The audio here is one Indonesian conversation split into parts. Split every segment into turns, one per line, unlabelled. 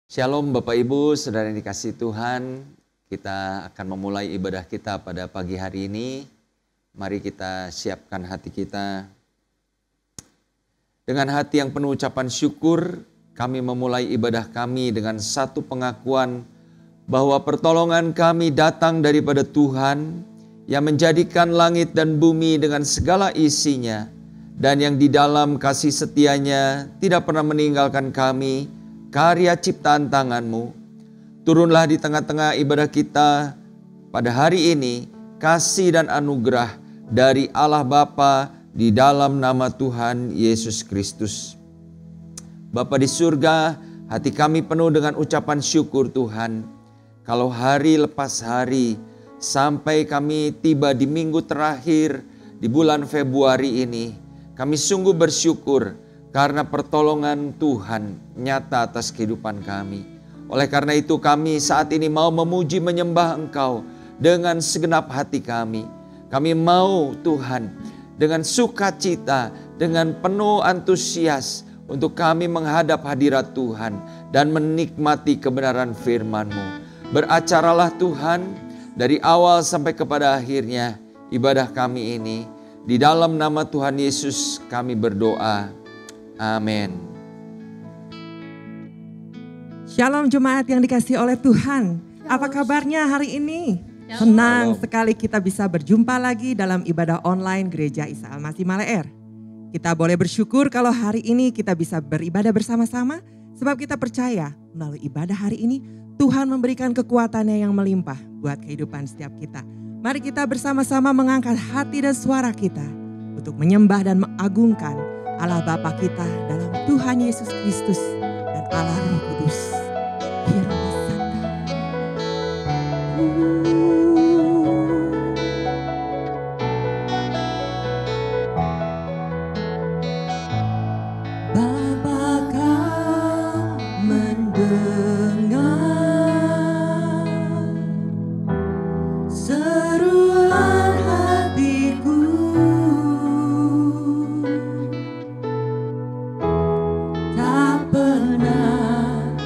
Shalom Bapak Ibu, Saudara yang dikasihi Tuhan. Kita akan memulai ibadah kita pada pagi hari ini. Mari kita siapkan hati kita. Dengan hati yang penuh ucapan syukur, kami memulai ibadah kami dengan satu pengakuan bahwa pertolongan kami datang daripada Tuhan yang menjadikan langit dan bumi dengan segala isinya, dan yang di dalam kasih setianya tidak pernah meninggalkan kami, karya ciptaan tangan-Mu. Turunlah di tengah-tengah ibadah kita pada hari ini, kasih dan anugerah dari Allah Bapa di dalam nama Tuhan Yesus Kristus. Bapa di surga, hati kami penuh dengan ucapan syukur Tuhan. Kalau hari lepas hari, sampai kami tiba di minggu terakhir di bulan Februari ini, kami sungguh bersyukur karena pertolongan Tuhan nyata atas kehidupan kami. Oleh karena itu kami saat ini mau memuji menyembah Engkau dengan segenap hati kami. Kami mau Tuhan dengan sukacita, dengan penuh antusias untuk kami menghadap hadirat Tuhan dan menikmati kebenaran firman-Mu. Beracaralah Tuhan dari awal sampai kepada akhirnya ibadah kami ini. Di dalam nama Tuhan Yesus kami berdoa. Amin.
Shalom jemaat yang dikasihi oleh Tuhan. Apa kabarnya hari ini? Senang sekali kita bisa berjumpa lagi dalam ibadah online Gereja Isa Al-Masih Maleer. Kita boleh bersyukur kalau hari ini kita bisa beribadah bersama-sama, sebab kita percaya melalui ibadah hari ini Tuhan memberikan kekuatannya yang melimpah buat kehidupan setiap kita. Mari kita bersama-sama mengangkat hati dan suara kita untuk menyembah dan mengagungkan Allah Bapa kita dalam Tuhan Yesus Kristus dan Allah Roh Kudus.
Bapa kau mendengar seruan hatiku, tak pernah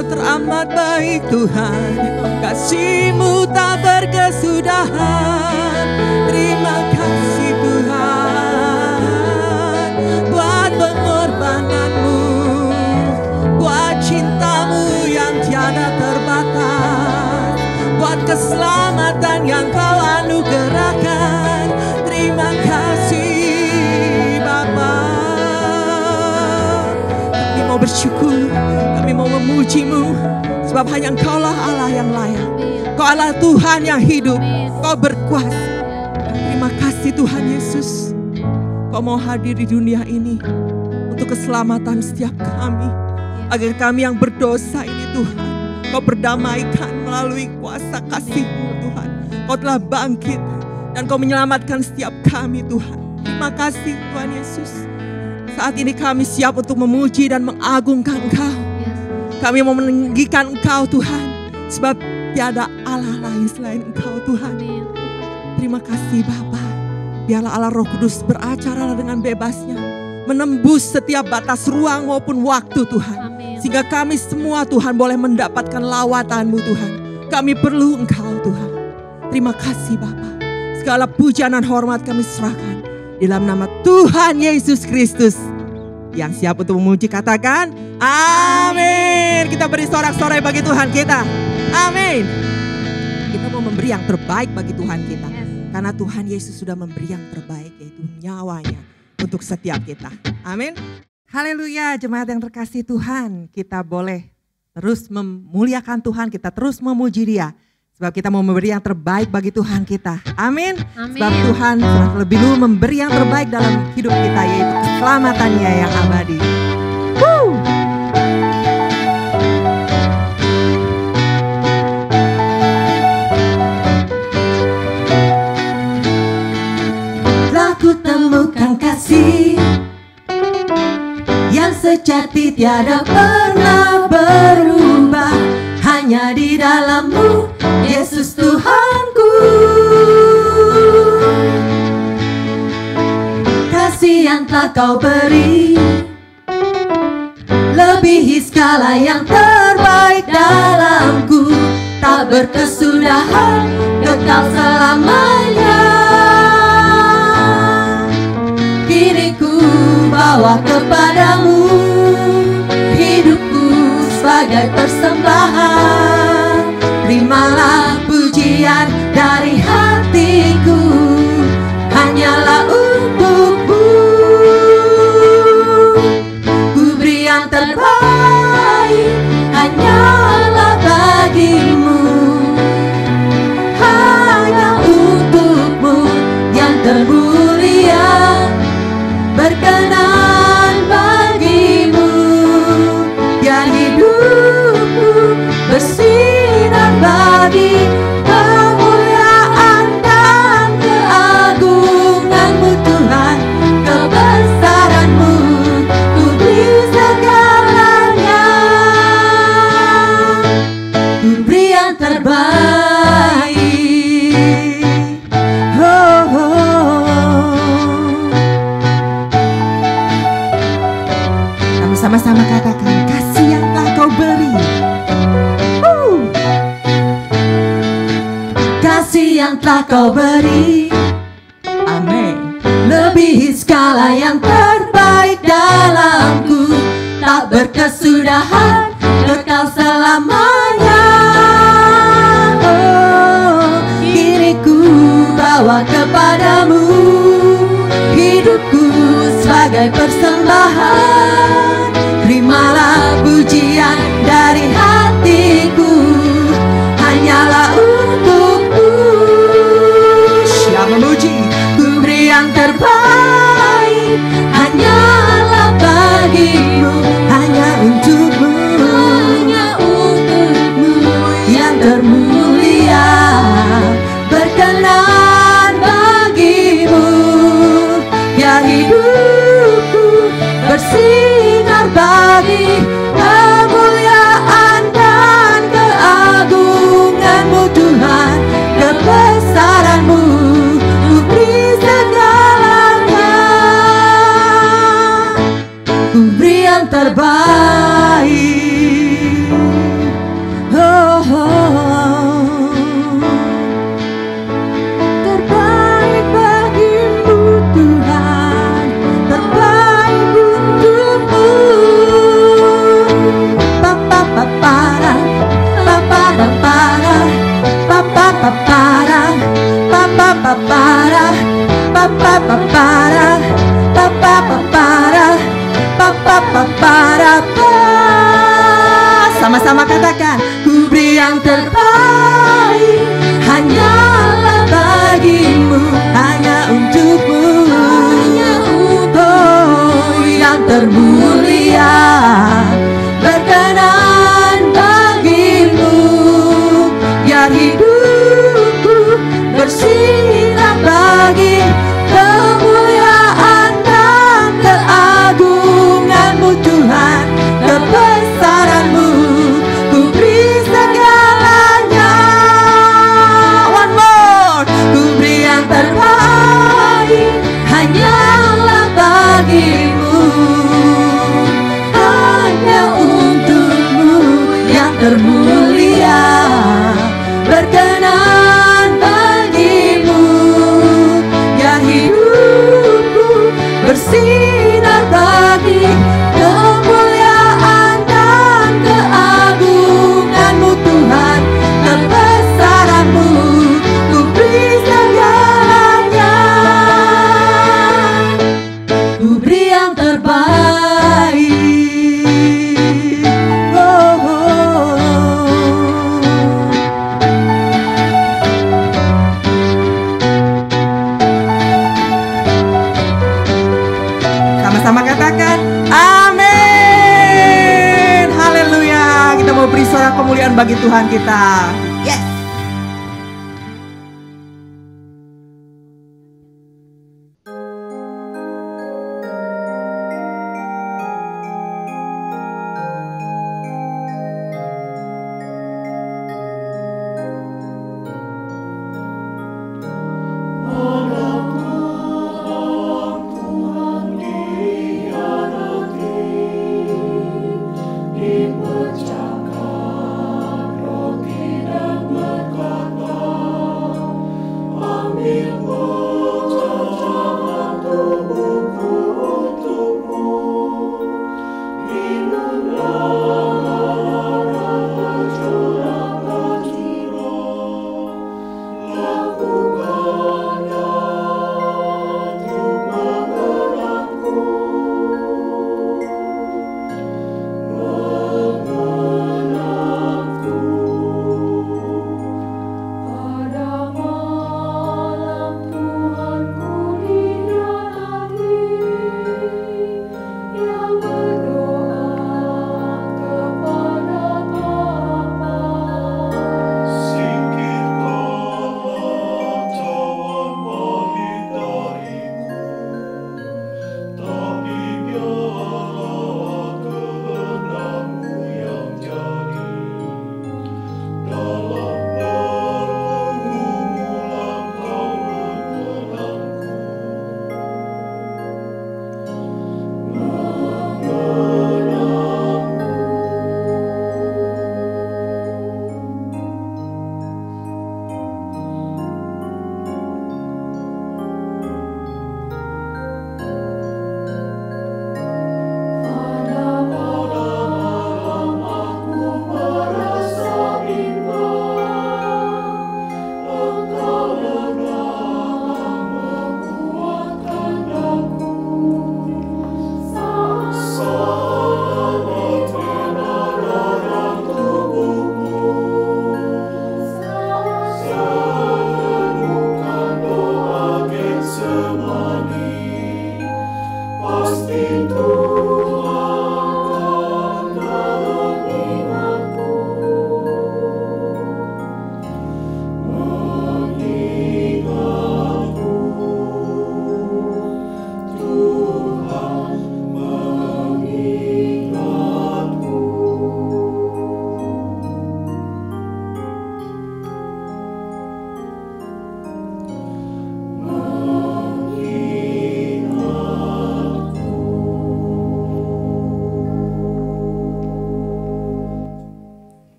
Engkau teramat baik Tuhan, kasih-Mu tak berkesudahan. Terima kasih Tuhan buat pengorbanan-Mu, buat cinta-Mu yang tiada terbatas, buat keselamatan yang Kau anugerahkan. Terima kasih Bapa. Kami mau bersyukur, kami mau memuji-Mu, sebab hanya Engkau-lah Allah yang layak. Kau Allah Tuhan yang hidup, Kau berkuasa. Terima kasih Tuhan Yesus, Kau mau hadir di dunia ini untuk keselamatan setiap kami, agar kami yang berdosa ini Tuhan, Kau berdamaikan melalui kuasa kasih-Mu Tuhan. Kau telah bangkit dan Kau menyelamatkan setiap kami Tuhan. Terima kasih Tuhan Yesus. Saat ini kami siap untuk memuji dan mengagungkan Engkau. Kami mau meninggikan Engkau Tuhan, sebab tiada Allah lain selain Engkau Tuhan. Terima kasih Bapa. Biarlah Allah Roh Kudus beracara dengan bebasnya, menembus setiap batas ruang maupun waktu Tuhan. Sehingga kami semua Tuhan boleh mendapatkan lawatan-Mu Tuhan. Kami perlu Engkau Tuhan. Terima kasih Bapa. Segala pujian dan hormat kami serahkan di dalam nama Tuhan Yesus Kristus. Yang siap untuk memuji katakan amin. Kita beri sorak-sorai bagi Tuhan kita. Amin. Kita mau memberi yang terbaik bagi Tuhan kita. Karena Tuhan Yesus sudah memberi yang terbaik, yaitu nyawanya untuk setiap kita. Amin. Haleluya, jemaat yang terkasih Tuhan. Kita boleh terus memuliakan Tuhan, kita terus memuji Dia. Sebab kita mau memberi yang terbaik bagi Tuhan kita. Amin. Sebab Tuhan sudah lebih dulu memberi yang terbaik dalam hidup kita, yaitu keselamatannya yang abadi.
Telah ku temukan kasih yang sejati tiada pernah berubah, hanya di dalam-Mu Yesus Tuhanku. Kasih yang telah Kau beri lebihi skala yang terbaik dalamku, tak berkesudahan, kekal selamanya. Kini ku bawa kepadamu hidupku sebagai persembahan. Terimalah pujian dari hatiku, hanyalah untuk-Mu. Ku beri yang terbaik, hanyalah bagi-Mu. Hanya untuk-Mu yang termulia, berkenan bagi-Mu. Biar hidupku bersinar bagi kemuliaan dan keagungan-Mu Tuhan. Kebesaran-Mu ku beri segalanya. Ku beri yang terbaik. Oh, oh. Kami sama-sama katakan, kasih yang telah Kau beri. Kasih yang telah Kau beri, amin, lebihi skala yang terbaik dalamku, tak berkesudahan, kekal selamanya. Oh, kini ku bawa kepadamu hidupku sebagai persembahan. Terimalah pujian dari hatiku, hanyalah untuk-Mu. Siapa memuji? Ku beri yang terbaik, hanyalah bagi-Mu, hanya untuk-Mu.
Sama-sama katakan, ku beri yang terbaik hanyalah bagimu, hanya untukmu, oh yang termulia, berkenan bagimu, biar hidupku bersinar bagi kemuliaan dan keagunganmu Tuhan, kebesaranmu. Ku beri segalanya, one more, ku beri yang terbaik hanyalah bagimu, hanya untukmu yang termulia, berkenan bagimu, ya hidupku bersinar bagi kemuliaan dan keagunganmu Tuhan, kebesaranmu. Ku beri segalanya, ku beri yang terbaik. Oh, oh. Sama-sama katakan amin. Haleluya. Kita mau beri sorak kemuliaan bagi Tuhan kita. Yes.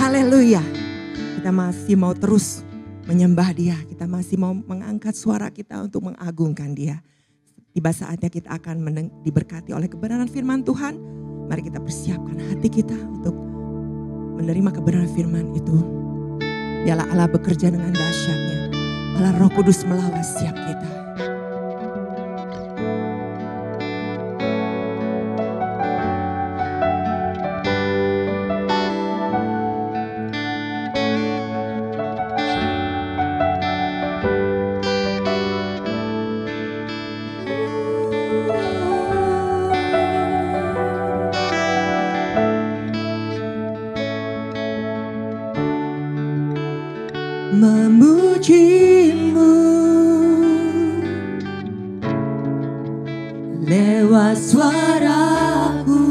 Haleluya. Kita masih mau terus menyembah Dia. Kita masih mau mengangkat suara kita untuk mengagungkan Dia. Tiba saatnya kita akan diberkati oleh kebenaran firman Tuhan. Mari kita persiapkan hati kita untuk menerima kebenaran firman itu. Dialah Allah bekerja dengan dahsyatnya. Allah Roh Kudus melawat setiap kita.
lewat suaraku,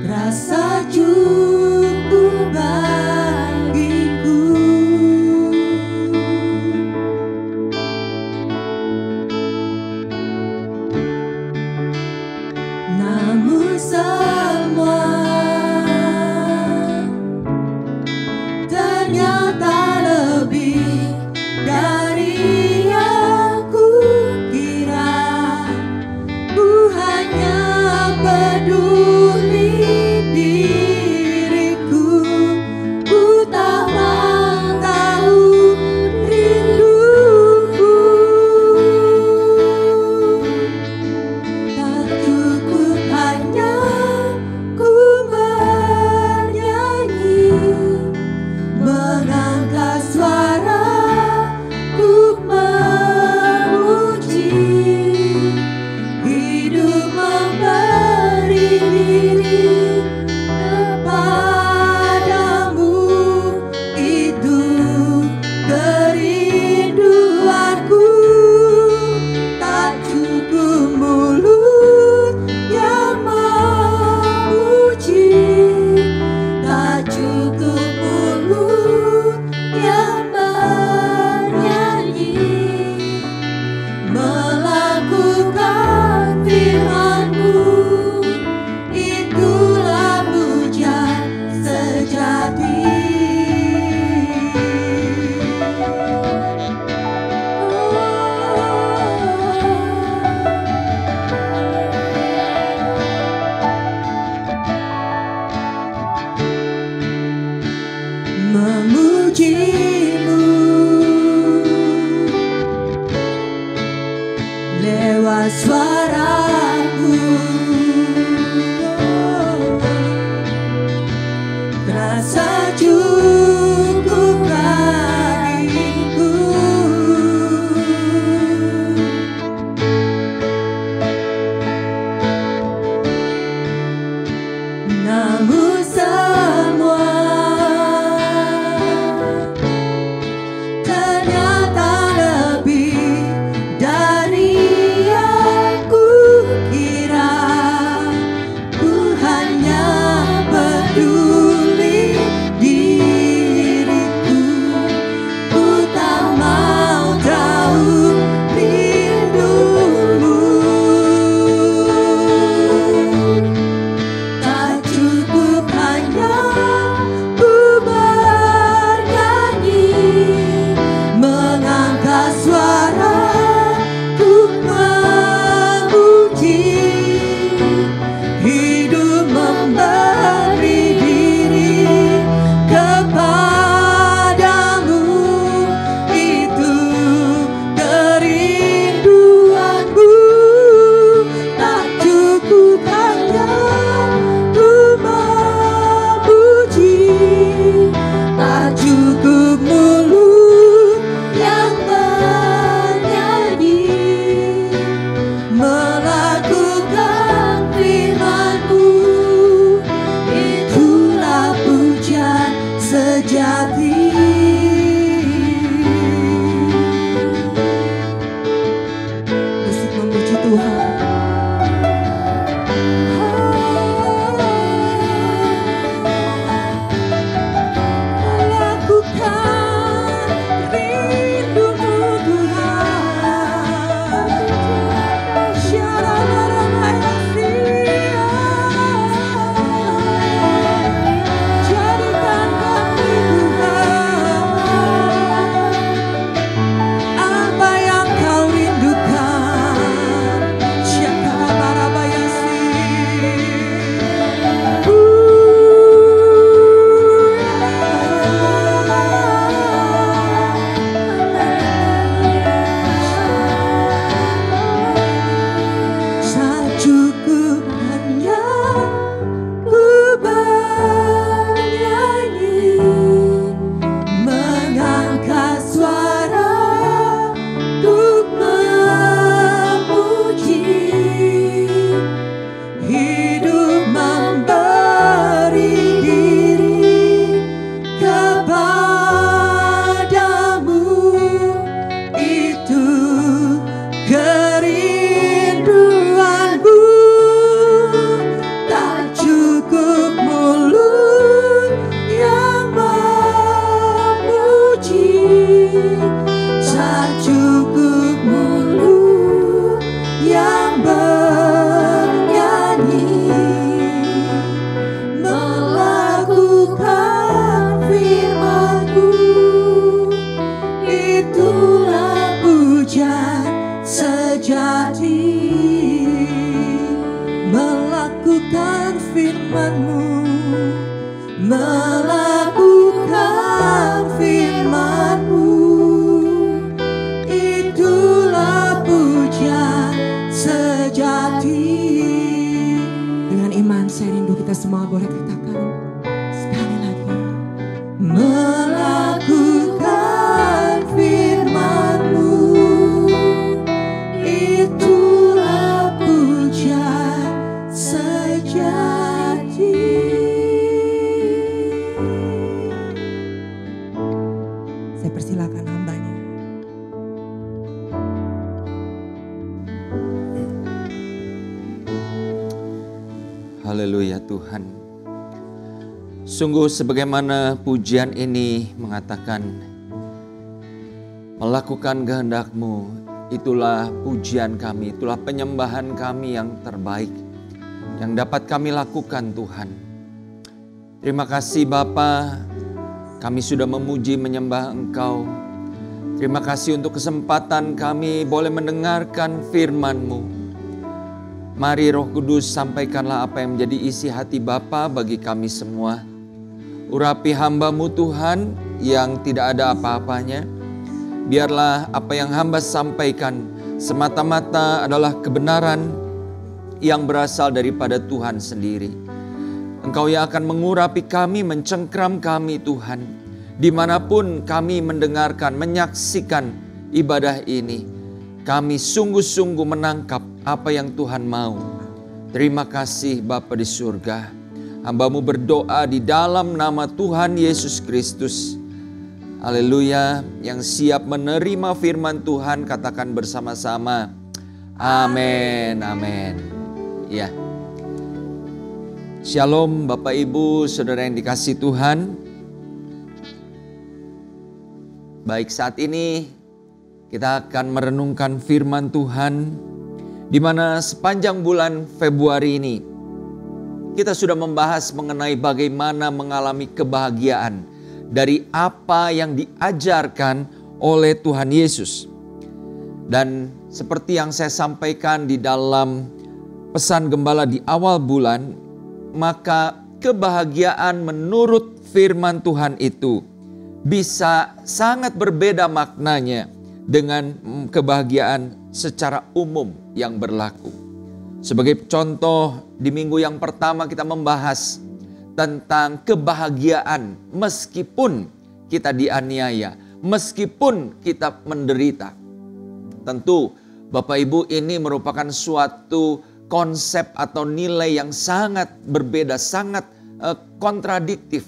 rasa cukup bagiku. Namun semua ternyata lebih dari yang kukira. Ku hanya peduli diriku, ku tak mau tahu rinduku. Tak cukup hanya ku bernyanyi, mengangkat suara ku memuji. Hidup memberi diri kepadamu, itu kerinduanku. Tak cukup mulut yang memuji, tak cukup mulut yang bernyanyi, melakukan firman-Mu, itulah pujian sejati. Memuji-Mu lewat suaraku, rasa cukup bagiku. Namun semua ternyata lebih dari yang ku pujian sejati, melakukan firman-Mu, melakukan firman-Mu, itulah pujian sejati. Dengan iman saya rindu kita semua boleh katakan sekali lagi, melakukan firman-Mu, itulah pujian sejati. Saya persilakan hambanya.
Haleluya Tuhan. Sungguh sebagaimana pujian ini mengatakan, melakukan kehendak-Mu, itulah pujian kami, itulah penyembahan kami yang terbaik yang dapat kami lakukan Tuhan. Terima kasih Bapa, kami sudah memuji menyembah Engkau. Terima kasih untuk kesempatan kami boleh mendengarkan firman-Mu. Mari Roh Kudus sampaikanlah apa yang menjadi isi hati Bapa bagi kami semua. Urapi hamba-Mu Tuhan yang tidak ada apa-apanya. Biarlah apa yang hamba sampaikan semata-mata adalah kebenaran yang berasal daripada Tuhan sendiri. Engkau yang akan mengurapi kami, mencengkram kami Tuhan. Dimanapun kami mendengarkan, menyaksikan ibadah ini, kami sungguh-sungguh menangkap apa yang Tuhan mau. Terima kasih Bapa di surga. Hamba-Mu berdoa di dalam nama Tuhan Yesus Kristus. Haleluya. Yang siap menerima firman Tuhan katakan bersama-sama, amin, amin. Ya. Shalom Bapak Ibu, Saudara yang dikasihi Tuhan. Baik, saat ini kita akan merenungkan firman Tuhan, di mana sepanjang bulan Februari ini kita sudah membahas mengenai bagaimana mengalami kebahagiaan dari apa yang diajarkan oleh Tuhan Yesus. Dan seperti yang saya sampaikan di dalam pesan gembala di awal bulan, maka kebahagiaan menurut firman Tuhan itu bisa sangat berbeda maknanya dengan kebahagiaan secara umum yang berlaku. Sebagai contoh, di minggu yang pertama kita membahas tentang kebahagiaan meskipun kita dianiaya, meskipun kita menderita. Tentu Bapak Ibu, ini merupakan suatu konsep atau nilai yang sangat berbeda, sangat kontradiktif.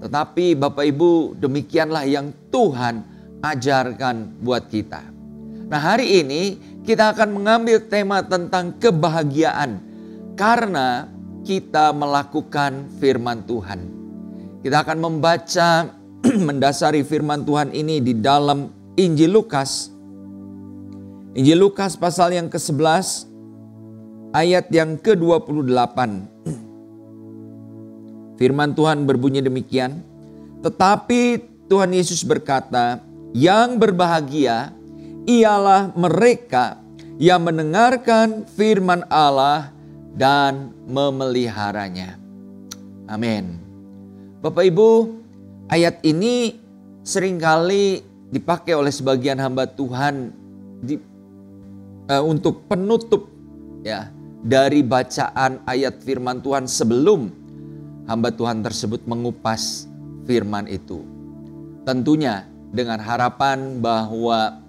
Tetapi Bapak Ibu, demikianlah yang Tuhan ajarkan buat kita. Nah, hari ini kita akan mengambil tema tentang kebahagiaan karena kita melakukan firman Tuhan. Kita akan membaca mendasari firman Tuhan ini di dalam Injil Lukas. Injil Lukas pasal yang ke-11 ayat yang ke-28. Firman Tuhan berbunyi demikian. Tetapi Tuhan Yesus berkata, yang berbahagia ialah mereka yang mendengarkan firman Allah dan memeliharanya. Amin. Bapak Ibu, ayat ini seringkali dipakai oleh sebagian hamba Tuhan untuk penutup ya dari bacaan ayat firman Tuhan sebelum hamba Tuhan tersebut mengupas firman itu. Tentunya dengan harapan bahwa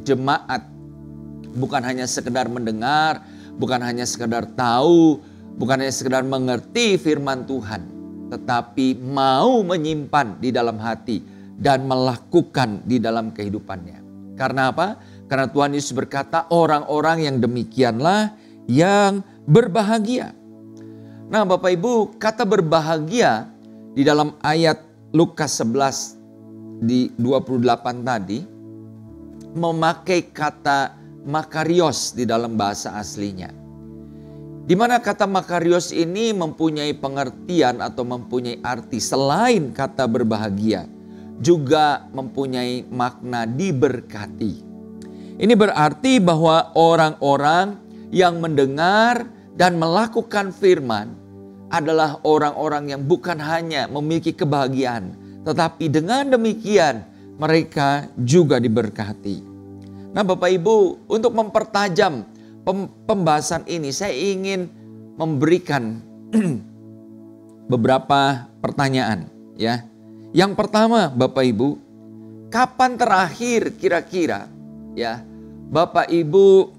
jemaat bukan hanya sekedar mendengar, bukan hanya sekedar tahu, bukan hanya sekedar mengerti firman Tuhan, tetapi mau menyimpan di dalam hati dan melakukan di dalam kehidupannya. Karena apa? Karena Tuhan Yesus berkata, orang-orang yang demikianlah yang berbahagia. Nah Bapak Ibu, kata berbahagia di dalam ayat Lukas 11 di 28 tadi memakai kata makarios di dalam bahasa aslinya. Di mana kata makarios ini mempunyai pengertian atau mempunyai arti selain kata berbahagia, juga mempunyai makna diberkati. Ini berarti bahwa orang-orang yang mendengar dan melakukan firman adalah orang-orang yang bukan hanya memiliki kebahagiaan, tetapi dengan demikian mereka juga diberkati. Nah Bapak Ibu, untuk mempertajam pembahasan ini, saya ingin memberikan beberapa pertanyaan ya. Yang pertama Bapak Ibu, kapan terakhir kira-kira ya Bapak Ibu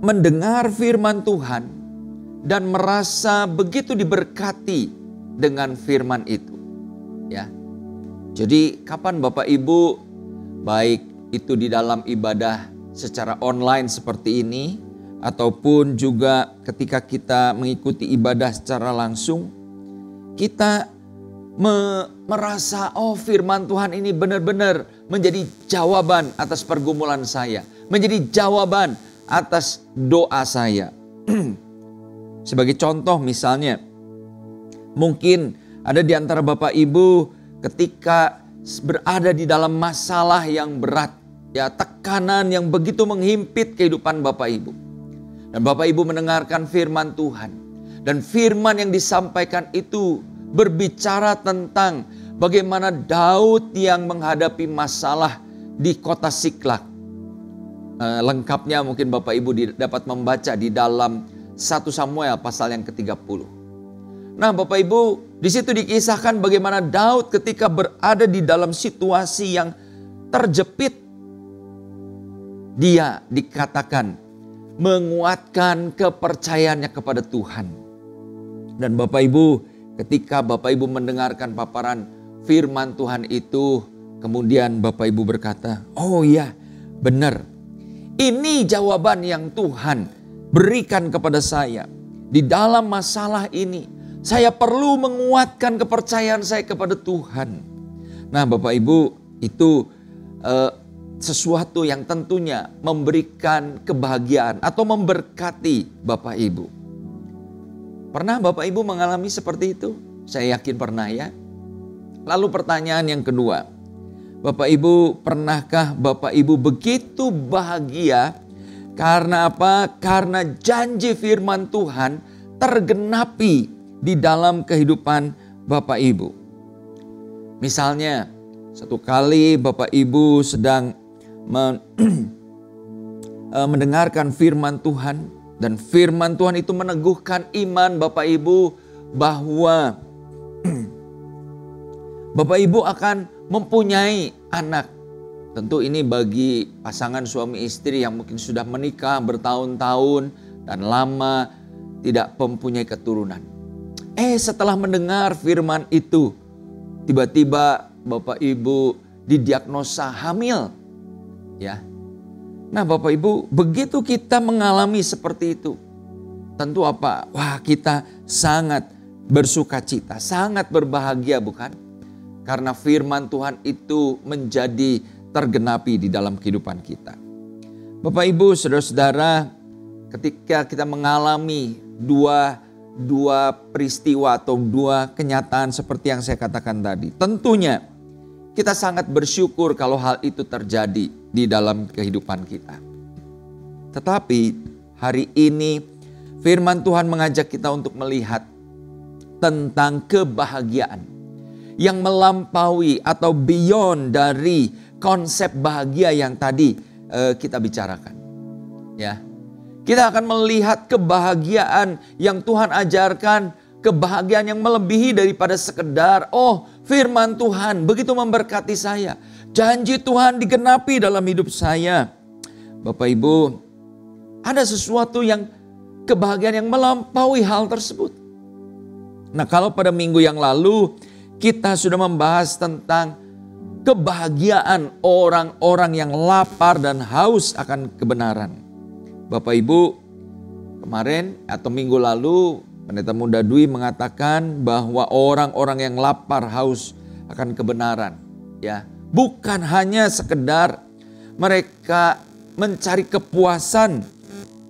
mendengar firman Tuhan dan merasa begitu diberkati dengan firman itu ya. Jadi kapan Bapak Ibu, baik itu di dalam ibadah secara online seperti ini ataupun juga ketika kita mengikuti ibadah secara langsung, kita merasa firman Tuhan ini benar-benar menjadi jawaban atas pergumulan saya, menjadi jawaban atas doa saya. Sebagai contoh misalnya, mungkin ada di antara Bapak Ibu ketika berada di dalam masalah yang berat, ya tekanan yang begitu menghimpit kehidupan Bapak Ibu. Dan Bapak Ibu mendengarkan firman Tuhan. Dan firman yang disampaikan itu berbicara tentang bagaimana Daud yang menghadapi masalah di kota Siklak. Lengkapnya mungkin Bapak Ibu dapat membaca di dalam 1 Samuel pasal yang ke-30. Nah Bapak Ibu, di situ dikisahkan bagaimana Daud ketika berada di dalam situasi yang terjepit, dia dikatakan menguatkan kepercayaannya kepada Tuhan. Dan Bapak Ibu, ketika Bapak Ibu mendengarkan paparan firman Tuhan itu, kemudian Bapak Ibu berkata, oh iya benar, ini jawaban yang Tuhan berikan kepada saya. Di dalam masalah ini, saya perlu menguatkan kepercayaan saya kepada Tuhan. Nah Bapak Ibu, itu sesuatu yang tentunya memberikan kebahagiaan atau memberkati Bapak Ibu. Pernah Bapak Ibu mengalami seperti itu? Saya yakin pernah ya. Lalu pertanyaan yang kedua, Bapak Ibu, pernahkah Bapak Ibu begitu bahagia karena apa? Karena janji firman Tuhan tergenapi di dalam kehidupan Bapak Ibu. Misalnya, satu kali Bapak Ibu sedang mendengarkan firman Tuhan, dan firman Tuhan itu meneguhkan iman Bapak Ibu bahwa Bapak Ibu akan mempunyai anak. Tentu ini bagi pasangan suami istri yang mungkin sudah menikah bertahun-tahun dan lama tidak mempunyai keturunan. Setelah mendengar firman itu, tiba-tiba Bapak Ibu didiagnosa hamil. Ya. Nah Bapak Ibu, begitu kita mengalami seperti itu, tentu apa? Wah, kita sangat bersuka cita, sangat berbahagia bukan? Karena firman Tuhan itu menjadi tergenapi di dalam kehidupan kita. Bapak Ibu, saudara-saudara, ketika kita mengalami dua peristiwa atau dua kenyataan seperti yang saya katakan tadi, tentunya kita sangat bersyukur kalau hal itu terjadi di dalam kehidupan kita. Tetapi hari ini firman Tuhan mengajak kita untuk melihat tentang kebahagiaan yang melampaui atau beyond dari konsep bahagia yang tadi kita bicarakan. Ya, kita akan melihat kebahagiaan yang Tuhan ajarkan, kebahagiaan yang melebihi daripada sekedar firman Tuhan begitu memberkati saya, janji Tuhan digenapi dalam hidup saya. Bapak Ibu, ada sesuatu yang kebahagiaan yang melampaui hal tersebut. Nah, kalau pada minggu yang lalu kita sudah membahas tentang kebahagiaan orang-orang yang lapar dan haus akan kebenaran. Bapak Ibu, kemarin atau minggu lalu Pendeta Muda Dwi mengatakan bahwa orang-orang yang lapar haus akan kebenaran, ya, bukan hanya sekedar mereka mencari kepuasan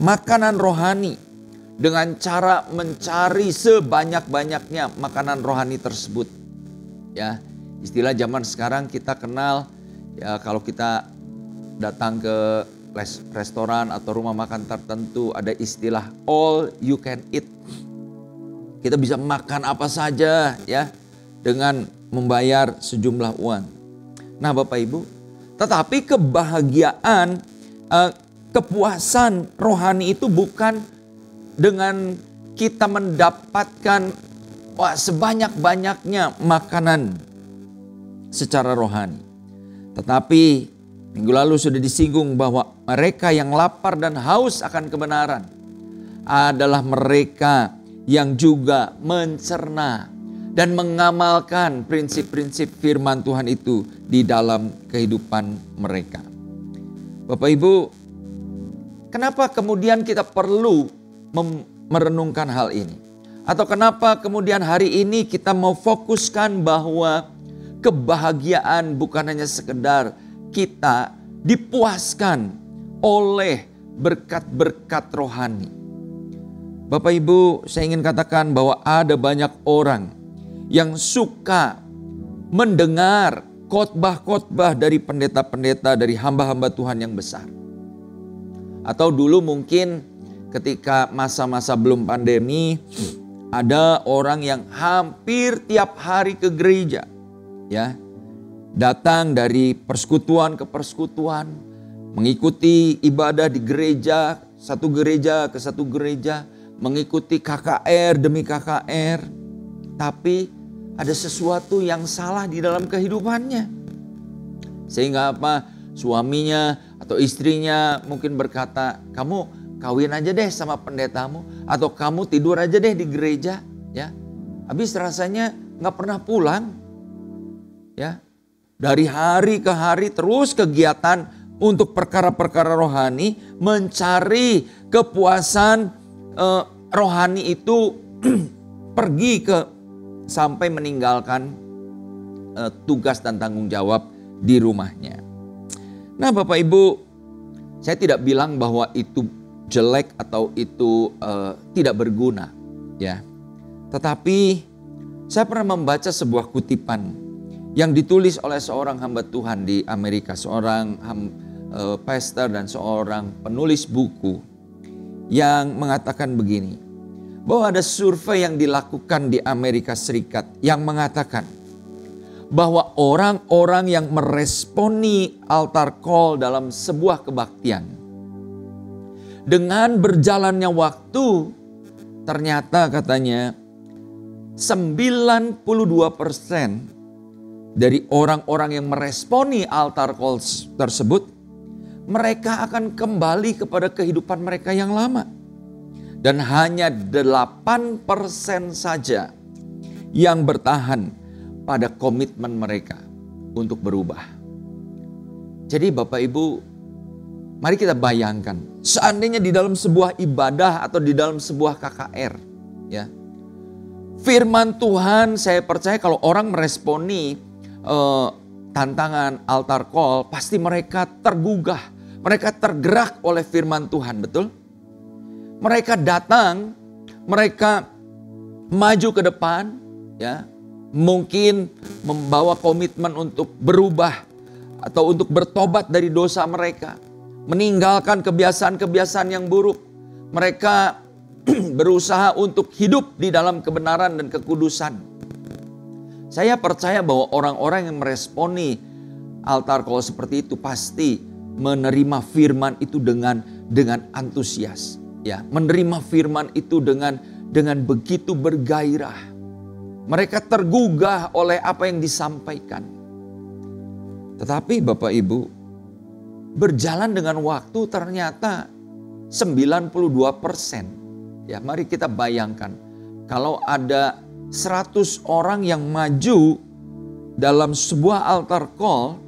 makanan rohani dengan cara mencari sebanyak-banyaknya makanan rohani tersebut. Ya, Istilah zaman sekarang kita kenal, ya kalau kita datang ke restoran atau rumah makan tertentu ada istilah all you can eat. Kita bisa makan apa saja ya dengan membayar sejumlah uang. Nah Bapak Ibu, tetapi kebahagiaan, kepuasan rohani itu bukan dengan kita mendapatkan sebanyak-banyaknya makanan secara rohani. Tetapi minggu lalu sudah disinggung bahwa mereka yang lapar dan haus akan kebenaran adalah mereka yang juga mencerna dan mengamalkan prinsip-prinsip firman Tuhan itu di dalam kehidupan mereka. Bapak Ibu, kenapa kemudian kita perlu merenungkan hal ini? Atau kenapa kemudian hari ini kita mau fokuskan bahwa kebahagiaan bukan hanya sekedar kita dipuaskan oleh berkat-berkat rohani. Bapak Ibu, saya ingin katakan bahwa ada banyak orang yang suka mendengar khotbah-khotbah dari pendeta-pendeta, dari hamba-hamba Tuhan yang besar. Atau dulu mungkin ketika masa-masa belum pandemi, ada orang yang hampir tiap hari ke gereja, ya, datang dari persekutuan ke persekutuan, mengikuti ibadah di gereja, satu gereja ke satu gereja, mengikuti KKR demi KKR, tapi ada sesuatu yang salah di dalam kehidupannya. Sehingga apa? Suaminya atau istrinya mungkin berkata, kamu kawin aja deh sama pendetamu, atau kamu tidur aja deh di gereja, ya. Habis rasanya nggak pernah pulang, ya. Dari hari ke hari terus kegiatan untuk perkara-perkara rohani, mencari kepuasan rohani itu pergi ke sampai meninggalkan tugas dan tanggung jawab di rumahnya. Nah Bapak Ibu, saya tidak bilang bahwa itu jelek atau itu tidak berguna, ya. Tetapi saya pernah membaca sebuah kutipan yang ditulis oleh seorang hamba Tuhan di Amerika, seorang pastor dan seorang penulis buku yang mengatakan begini, bahwa ada survei yang dilakukan di Amerika Serikat yang mengatakan bahwa orang-orang yang meresponi altar call dalam sebuah kebaktian, dengan berjalannya waktu ternyata katanya 92% dari orang-orang yang meresponi altar call tersebut, mereka akan kembali kepada kehidupan mereka yang lama. Dan hanya 8% saja yang bertahan pada komitmen mereka untuk berubah. Jadi Bapak Ibu, mari kita bayangkan, seandainya di dalam sebuah ibadah atau di dalam sebuah KKR, ya, firman Tuhan, saya percaya kalau orang meresponi tantangan altar call, pasti mereka tergugah, mereka tergerak oleh firman Tuhan, betul? Mereka datang, mereka maju ke depan, ya, mungkin membawa komitmen untuk berubah atau untuk bertobat dari dosa mereka, meninggalkan kebiasaan-kebiasaan yang buruk. Mereka berusaha untuk hidup di dalam kebenaran dan kekudusan. Saya percaya bahwa orang-orang yang meresponi altar call seperti itu pasti menerima firman itu dengan antusias. Ya, menerima firman itu dengan begitu bergairah. Mereka tergugah oleh apa yang disampaikan. Tetapi Bapak Ibu, berjalan dengan waktu ternyata 92%. Ya, mari kita bayangkan kalau ada 100 orang yang maju dalam sebuah altar call,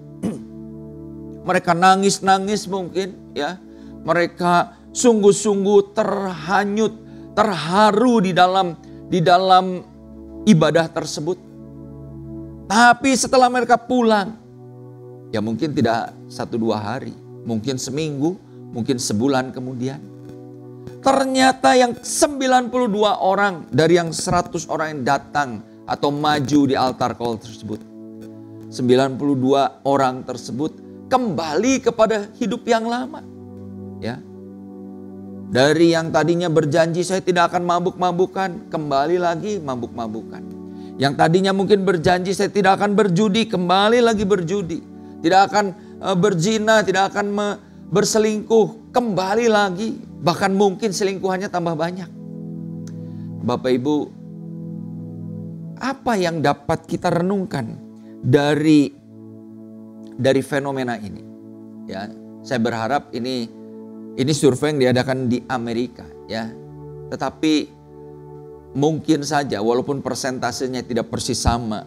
mereka nangis-nangis mungkin, ya. Mereka sungguh-sungguh terhanyut, terharu di dalam ibadah tersebut. Tapi setelah mereka pulang, ya mungkin tidak 1-2 hari, mungkin seminggu, mungkin sebulan kemudian, ternyata yang 92 orang dari yang 100 orang yang datang atau maju di altar call tersebut, 92 orang tersebut kembali kepada hidup yang lama. Ya. Dari yang tadinya berjanji saya tidak akan mabuk-mabukan, kembali lagi mabuk-mabukan. Yang tadinya mungkin berjanji saya tidak akan berjudi, kembali lagi berjudi. Tidak akan berzina, tidak akan berselingkuh, kembali lagi. Bahkan mungkin selingkuhannya tambah banyak. Bapak Ibu, apa yang dapat kita renungkan dari fenomena ini? Ya, saya berharap ini survei yang diadakan di Amerika, ya. Tetapi mungkin saja walaupun persentasenya tidak persis sama,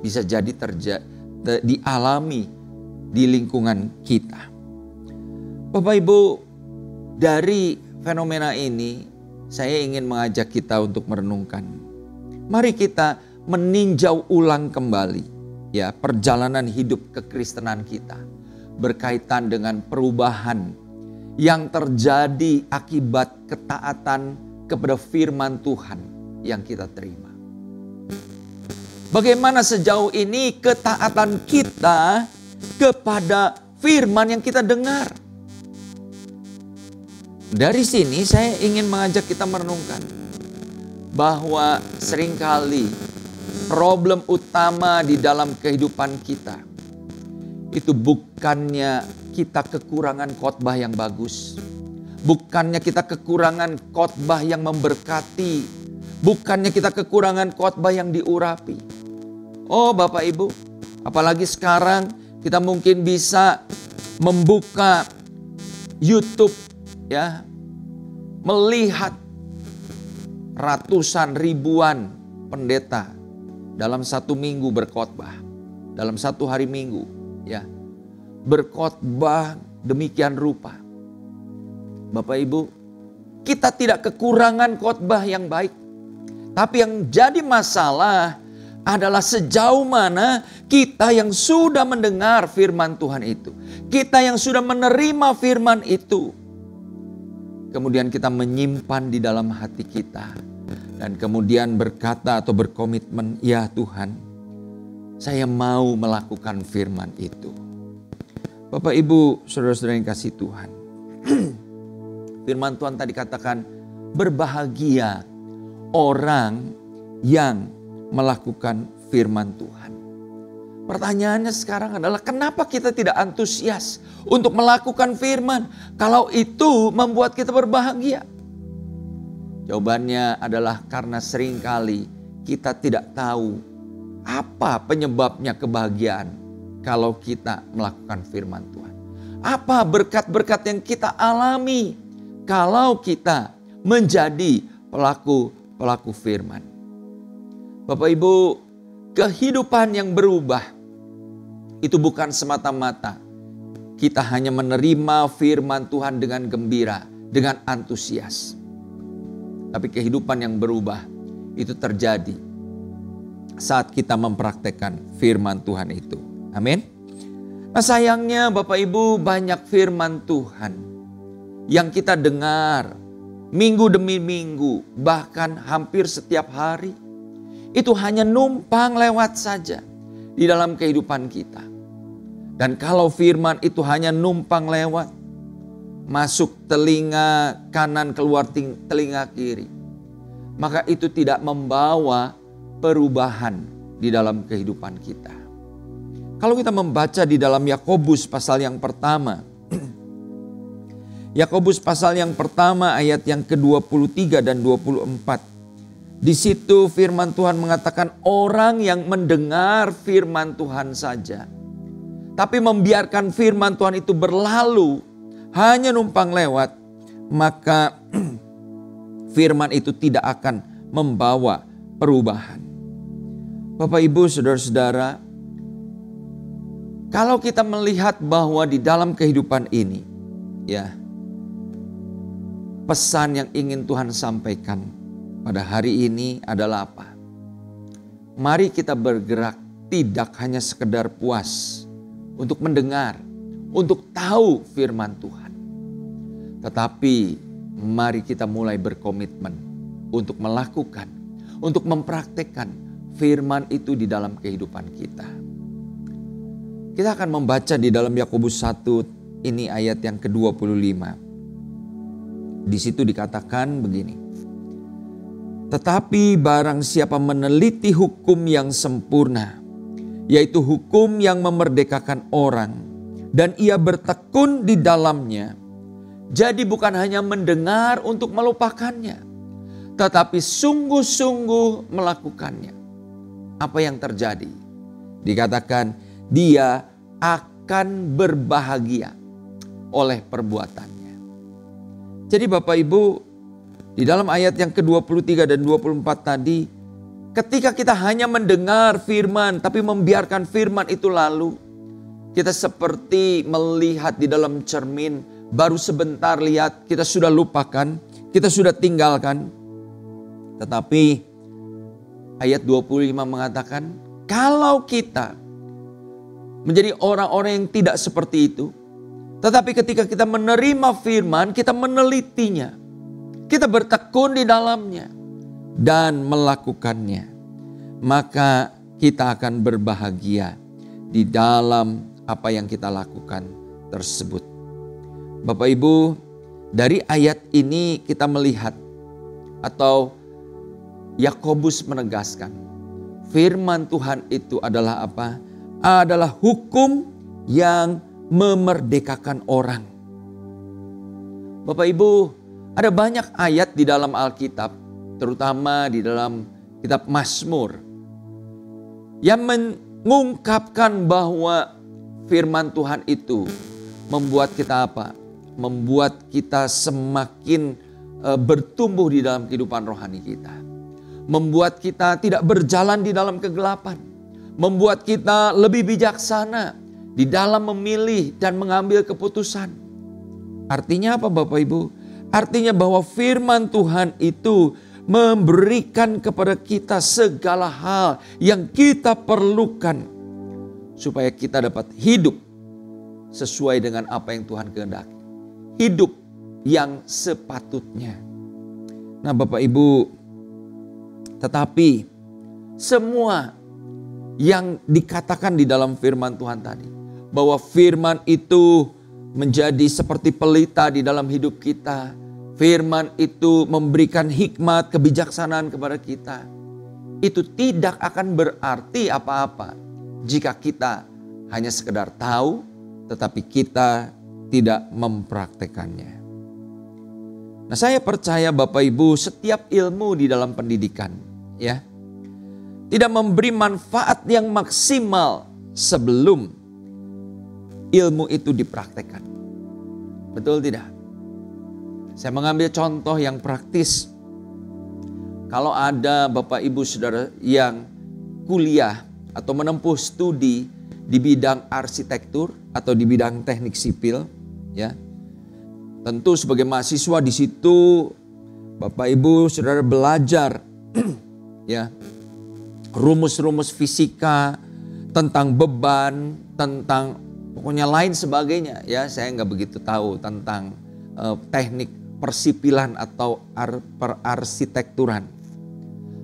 bisa jadi dialami di lingkungan kita. Bapak Ibu, dari fenomena ini saya ingin mengajak kita untuk merenungkan. Mari kita meninjau ulang kembali ya perjalanan hidup kekristenan kita berkaitan dengan perubahan yang terjadi akibat ketaatan kepada firman Tuhan yang kita terima. Bagaimana sejauh ini ketaatan kita kepada firman yang kita dengar? Dari sini saya ingin mengajak kita merenungkan bahwa seringkali problem utama di dalam kehidupan kita itu bukannya kita kekurangan khotbah yang bagus. Bukannya kita kekurangan khotbah yang memberkati. Bukannya kita kekurangan khotbah yang diurapi. Oh Bapak Ibu, apalagi sekarang kita mungkin bisa membuka YouTube ya. Melihat ratusan ribuan pendeta dalam satu minggu berkhotbah. Dalam satu hari minggu ya. Berkhotbah demikian rupa. Bapak Ibu, kita tidak kekurangan khotbah yang baik. Tapi yang jadi masalah adalah sejauh mana kita yang sudah mendengar firman Tuhan itu. Kita yang sudah menerima firman itu. Kemudian kita menyimpan di dalam hati kita. Dan kemudian berkata atau berkomitmen, ya Tuhan, saya mau melakukan firman itu. Bapak Ibu, saudara-saudara yang kasih Tuhan. Firman Tuhan tadi katakan, berbahagia orang yang melakukan firman Tuhan. Pertanyaannya sekarang adalah kenapa kita tidak antusias untuk melakukan firman kalau itu membuat kita berbahagia? Jawabannya adalah karena seringkali kita tidak tahu apa penyebabnya kebahagiaan kalau kita melakukan firman Tuhan. Apa berkat-berkat yang kita alami kalau kita menjadi pelaku firman. Bapak Ibu, kehidupan yang berubah itu bukan semata-mata kita hanya menerima firman Tuhan dengan gembira, dengan antusias. Tapi kehidupan yang berubah itu terjadi saat kita mempraktekkan firman Tuhan itu. Amin. Nah sayangnya Bapak Ibu, banyak firman Tuhan yang kita dengar minggu demi minggu, bahkan hampir setiap hari. Itu hanya numpang lewat saja di dalam kehidupan kita. Dan kalau firman itu hanya numpang lewat, masuk telinga kanan keluar telinga kiri, maka itu tidak membawa perubahan di dalam kehidupan kita. Kalau kita membaca di dalam Yakobus pasal yang pertama. Yakobus pasal yang pertama ayat yang ke-23 dan 24. Di situ firman Tuhan mengatakan orang yang mendengar firman Tuhan saja. Tapi membiarkan firman Tuhan itu berlalu hanya numpang lewat. Maka firman itu tidak akan membawa perubahan. Bapak Ibu saudara-saudara. Kalau kita melihat bahwa di dalam kehidupan ini, ya, pesan yang ingin Tuhan sampaikan pada hari ini adalah apa? Mari kita bergerak tidak hanya sekedar puas untuk mendengar, untuk tahu firman Tuhan. Tetapi mari kita mulai berkomitmen untuk melakukan, untuk mempraktekkan firman itu di dalam kehidupan kita. Kita akan membaca di dalam Yakobus 1 ini ayat yang ke-25. Di situ dikatakan begini. Tetapi barang siapa meneliti hukum yang sempurna, yaitu hukum yang memerdekakan orang, dan ia bertekun di dalamnya, jadi bukan hanya mendengar untuk melupakannya, tetapi sungguh-sungguh melakukannya. Apa yang terjadi? Dikatakan dia akan berbahagia oleh perbuatannya. Jadi Bapak Ibu, di dalam ayat yang ke-23 dan 24 tadi, ketika kita hanya mendengar firman tapi membiarkan firman itu lalu, kita seperti melihat di dalam cermin, baru sebentar lihat, kita sudah lupakan, kita sudah tinggalkan. Tetapi ayat 25 mengatakan, kalau kita menjadi orang-orang yang tidak seperti itu, tetapi ketika kita menerima firman, kita menelitinya, kita bertekun di dalamnya dan melakukannya, maka kita akan berbahagia di dalam apa yang kita lakukan tersebut. Bapak Ibu, dari ayat ini kita melihat, atau Yakobus menegaskan, firman Tuhan itu adalah apa? Adalah hukum yang memerdekakan orang. Bapak Ibu, ada banyak ayat di dalam Alkitab, terutama di dalam kitab Mazmur, yang mengungkapkan bahwa firman Tuhan itu membuat kita apa? Membuat kita semakin bertumbuh di dalam kehidupan rohani kita. Membuat kita tidak berjalan di dalam kegelapan. Membuat kita lebih bijaksana di dalam memilih dan mengambil keputusan. Artinya apa Bapak Ibu? Artinya bahwa firman Tuhan itu memberikan kepada kita segala hal yang kita perlukan supaya kita dapat hidup sesuai dengan apa yang Tuhan kehendaki. Hidup yang sepatutnya. Nah Bapak Ibu, tetapi semua yang dikatakan di dalam firman Tuhan tadi, bahwa firman itu menjadi seperti pelita di dalam hidup kita. Firman itu memberikan hikmat, kebijaksanaan kepada kita. Itu tidak akan berarti apa-apa jika kita hanya sekedar tahu, tetapi kita tidak mempraktekannya. Nah, saya percaya Bapak Ibu, setiap ilmu di dalam pendidikan ya tidak memberi manfaat yang maksimal sebelum ilmu itu dipraktekkan. Betul tidak? Saya mengambil contoh yang praktis. Kalau ada Bapak Ibu Saudara yang kuliah atau menempuh studi di bidang arsitektur atau di bidang teknik sipil, ya. Tentu sebagai mahasiswa di situ Bapak Ibu Saudara belajar ya, rumus-rumus fisika, tentang beban, tentang pokoknya lain sebagainya ya. Saya nggak begitu tahu tentang teknik persipilan atau perarsitekturan.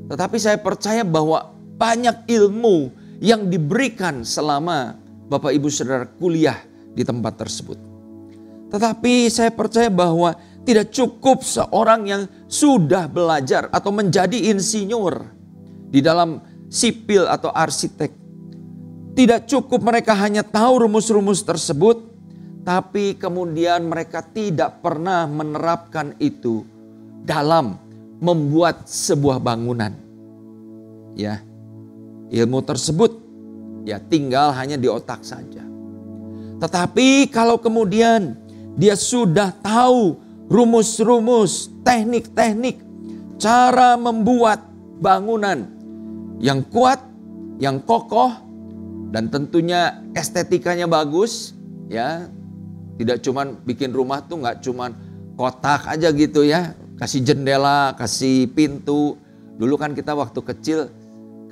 Tetapi saya percaya bahwa banyak ilmu yang diberikan selama Bapak Ibu Saudara kuliah di tempat tersebut. Tetapi saya percaya bahwa tidak cukup seorang yang sudah belajar atau menjadi insinyur di dalam sipil atau arsitek. Tidak cukup mereka hanya tahu rumus-rumus tersebut, tapi kemudian mereka tidak pernah menerapkan itu dalam membuat sebuah bangunan. Ya, ilmu tersebut ya tinggal hanya di otak saja. Tetapi kalau kemudian dia sudah tahu rumus-rumus, teknik-teknik, cara membuat bangunan yang kuat, yang kokoh, dan tentunya estetikanya bagus, ya. Tidak cuman bikin rumah tuh nggak cuman kotak aja gitu ya, kasih jendela, kasih pintu. Dulu kan kita waktu kecil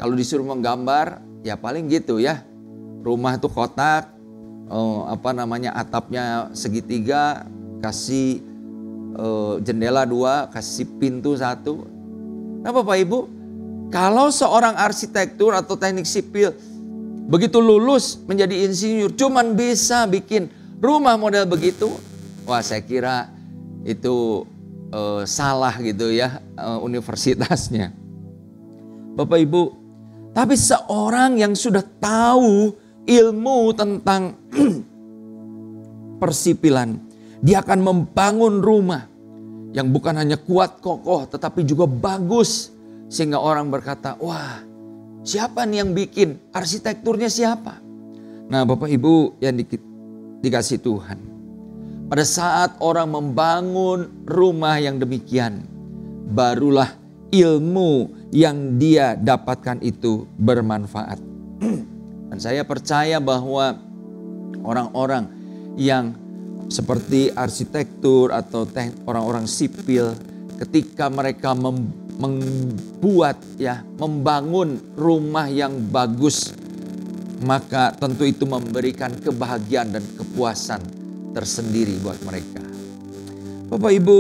kalau disuruh menggambar, ya paling gitu ya. Rumah tuh kotak, atapnya segitiga, kasih jendela 2, kasih pintu 1. Nah Bapak Ibu, kalau seorang arsitektur atau teknik sipil Begitu lulus menjadi insinyur, cuman bisa bikin rumah model begitu. Wah, saya kira itu salah gitu ya universitasnya. Bapak Ibu, tapi seorang yang sudah tahu ilmu tentang persipilan, dia akan membangun rumah yang bukan hanya kuat kokoh tetapi juga bagus. Sehingga orang berkata, wah, siapa nih yang bikin? Arsitekturnya siapa? Nah, Bapak Ibu yang dikasih Tuhan. Pada saat orang membangun rumah yang demikian, barulah ilmu yang dia dapatkan itu bermanfaat. Dan saya percaya bahwa orang-orang yang seperti arsitektur atau orang-orang sipil, ketika mereka membangun rumah yang bagus, maka tentu itu memberikan kebahagiaan dan kepuasan tersendiri buat mereka. Bapak Ibu,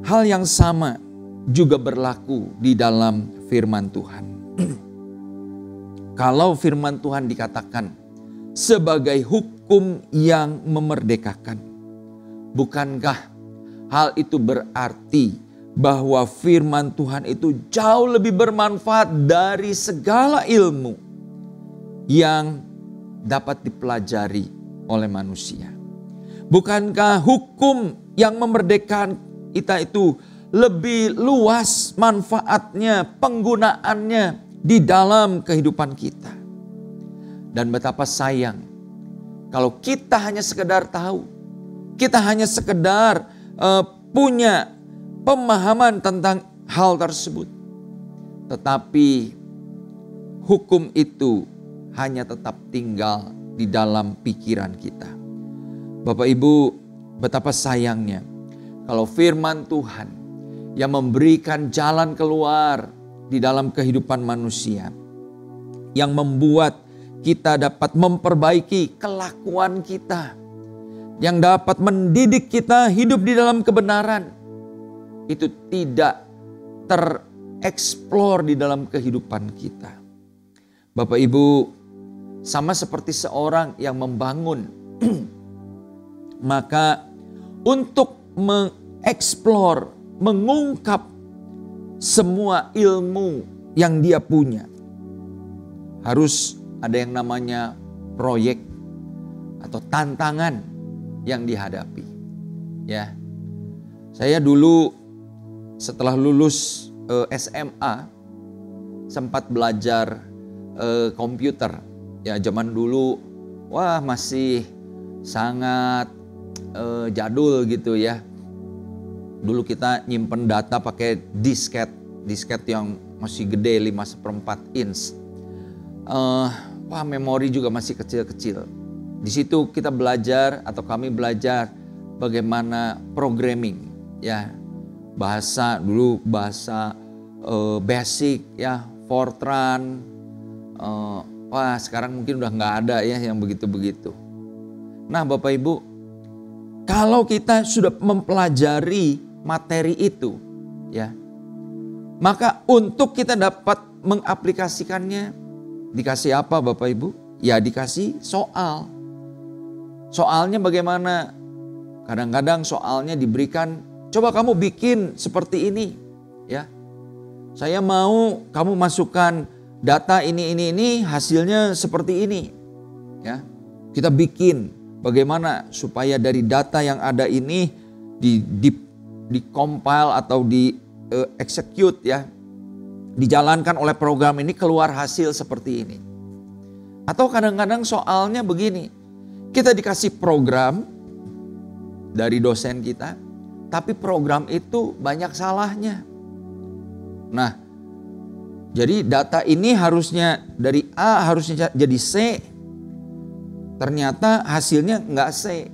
hal yang sama juga berlaku di dalam firman Tuhan. Kalau firman Tuhan dikatakan sebagai hukum yang memerdekakan, bukankah hal itu berarti bahwa firman Tuhan itu jauh lebih bermanfaat dari segala ilmu yang dapat dipelajari oleh manusia? Bukankah hukum yang memerdekakan kita itu lebih luas manfaatnya, penggunaannya di dalam kehidupan kita? Dan betapa sayang kalau kita hanya sekedar tahu, kita hanya sekedar punya pemahaman tentang hal tersebut, tetapi hukum itu hanya tetap tinggal di dalam pikiran kita. Bapak Ibu, betapa sayangnya kalau firman Tuhan yang memberikan jalan keluar di dalam kehidupan manusia, yang membuat kita dapat memperbaiki kelakuan kita, yang dapat mendidik kita hidup di dalam kebenaran, itu tidak tereksplor di dalam kehidupan kita. Bapak Ibu, sama seperti seorang yang membangun, maka untuk mengeksplor, mengungkap semua ilmu yang dia punya, harus ada yang namanya proyek atau tantangan yang dihadapi. Ya, saya dulu setelah lulus SMA sempat belajar komputer. Ya, zaman dulu wah masih sangat jadul gitu ya. Dulu kita nyimpen data pakai disket yang masih gede 5/4 inch. Wah, memori juga masih kecil-kecil. Di situ kita belajar atau kami belajar bagaimana programming ya. Bahasa basic ya, Fortran. Wah, sekarang mungkin udah nggak ada ya yang begitu-begitu. Nah, Bapak Ibu, kalau kita sudah mempelajari materi itu, ya, maka untuk kita dapat mengaplikasikannya, dikasih apa Bapak Ibu? Ya dikasih soal. Soalnya bagaimana? Kadang-kadang soalnya diberikan, coba kamu bikin seperti ini, ya. Saya mau kamu masukkan data ini, hasilnya seperti ini, ya. Kita bikin bagaimana supaya dari data yang ada ini di-compile atau di-execute ya, dijalankan oleh program ini keluar hasil seperti ini. Atau kadang-kadang soalnya begini, kita dikasih program dari dosen kita, tapi program itu banyak salahnya. Nah, jadi data ini harusnya dari A harusnya jadi C, ternyata hasilnya enggak C.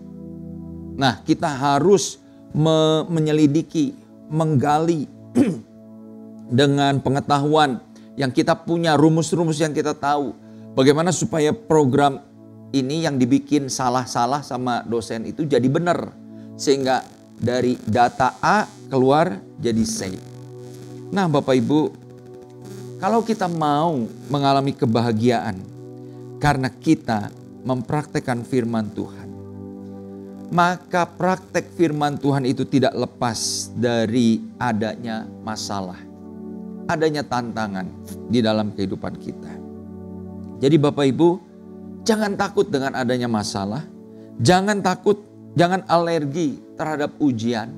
Nah, kita harus menyelidiki, menggali dengan pengetahuan yang kita punya, rumus-rumus yang kita tahu. Bagaimana supaya program ini yang dibikin salah-salah sama dosen itu jadi benar. Sehingga dari data A keluar jadi C. Nah Bapak Ibu, Kalau kita mau mengalami kebahagiaan karena kita mempraktekkan firman Tuhan, maka praktek firman Tuhan itu tidak lepas dari adanya masalah, adanya tantangan di dalam kehidupan kita. Jadi Bapak Ibu, jangan takut dengan adanya masalah, jangan takut, jangan alergi terhadap ujian.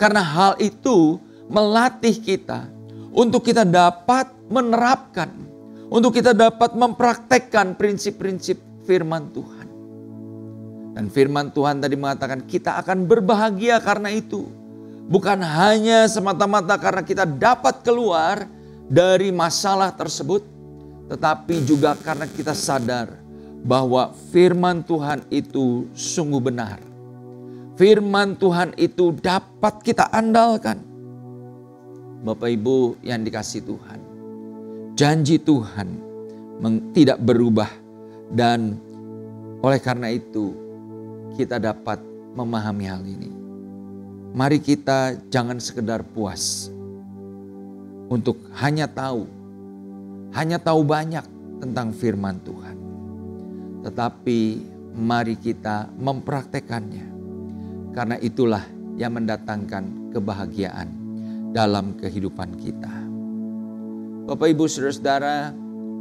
Karena hal itu melatih kita untuk kita dapat menerapkan, untuk kita dapat mempraktekkan prinsip-prinsip firman Tuhan. Dan firman Tuhan tadi mengatakan kita akan berbahagia karena itu. Bukan hanya semata-mata karena kita dapat keluar dari masalah tersebut, tetapi juga karena kita sadar bahwa firman Tuhan itu sungguh benar. Firman Tuhan itu dapat kita andalkan. Bapak Ibu yang dikasihi Tuhan, janji Tuhan tidak berubah, dan oleh karena itu kita dapat memahami hal ini. Mari kita jangan sekedar puas untuk hanya tahu banyak tentang firman Tuhan. Tetapi mari kita mempraktekannya. Karena itulah yang mendatangkan kebahagiaan dalam kehidupan kita. Bapak Ibu Saudara-saudara,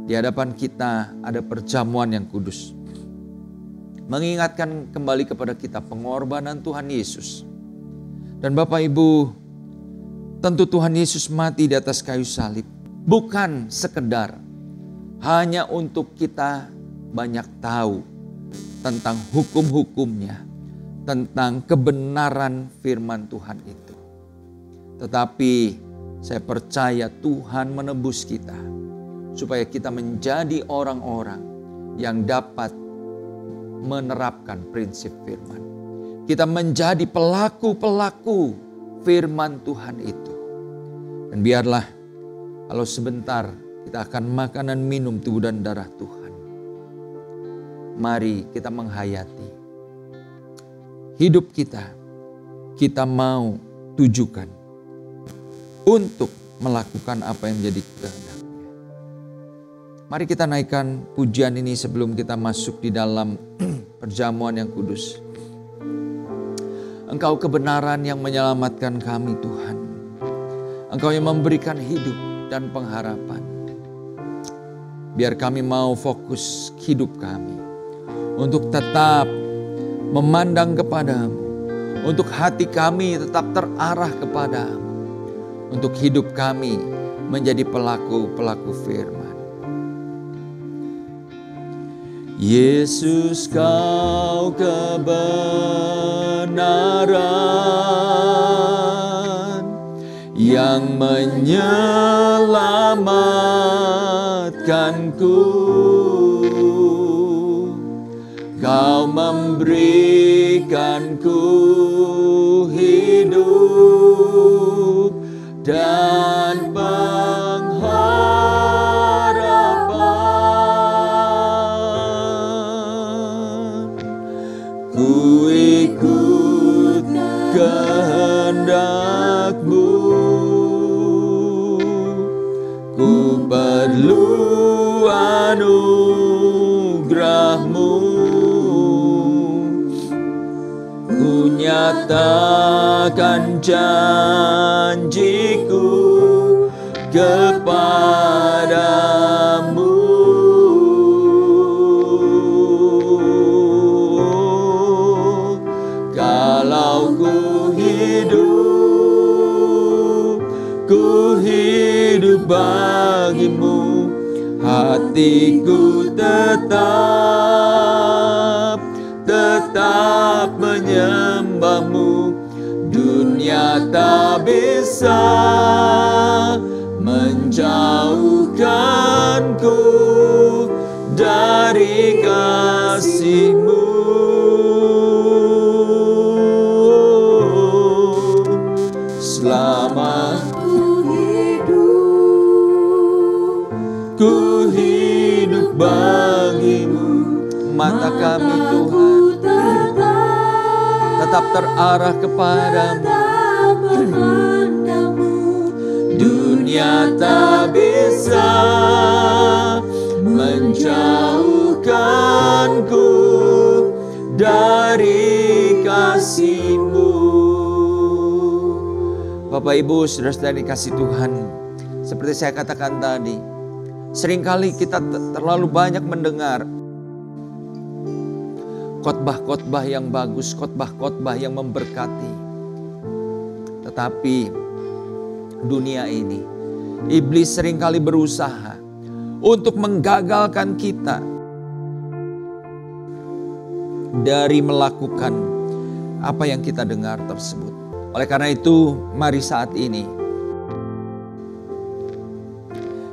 di hadapan kita ada perjamuan yang kudus. Mengingatkan kembali kepada kita pengorbanan Tuhan Yesus. Dan Bapak Ibu, tentu Tuhan Yesus mati di atas kayu salib. Bukan sekedar hanya untuk kita banyak tahu tentang hukum-hukumnya, tentang kebenaran firman Tuhan itu. Tetapi saya percaya Tuhan menebus kita supaya kita menjadi orang-orang yang dapat menerapkan prinsip firman. Kita menjadi pelaku-pelaku firman Tuhan itu. Dan biarlah kalau sebentar kita akan makan dan minum tubuh dan darah Tuhan. Mari kita menghayati hidup kita. Kita mau tujukan untuk melakukan apa yang menjadi kehendak. Mari kita naikkan pujian ini sebelum kita masuk di dalam perjamuan yang kudus. Engkau kebenaran yang menyelamatkan kami Tuhan. Engkau yang memberikan hidup dan pengharapan. Biar kami mau fokus hidup kami untuk tetap memandang kepadamu. Untuk hati kami tetap terarah kepadamu. Untuk hidup kami menjadi pelaku-pelaku firman. Yesus, kau kebenaran yang menyelamatkanku. Kau memberikanku hidup dan pengharapan. Ku ikut kehendak-Mu, ku perlu anugerah-Mu. Ku nyatakan janjiku kepadamu. Kalau ku hidup bagimu, hatiku tetap menyembah-Mu. Dunia tak bisa menjauhkanku dari kasih-Mu. Selama ku hidup bagi-Mu, mata kami Tuhan tetap terarah kepadamu. Dunia dunia tak bisa menjauhkanku dari kasih-Mu. Bapak Ibu, saudara-saudara dikasih Tuhan, seperti saya katakan tadi, seringkali kita terlalu banyak mendengar khotbah-khotbah yang bagus, khotbah-khotbah yang memberkati. Tetapi dunia ini, iblis seringkali berusaha untuk menggagalkan kita dari melakukan apa yang kita dengar tersebut. Oleh karena itu, mari saat ini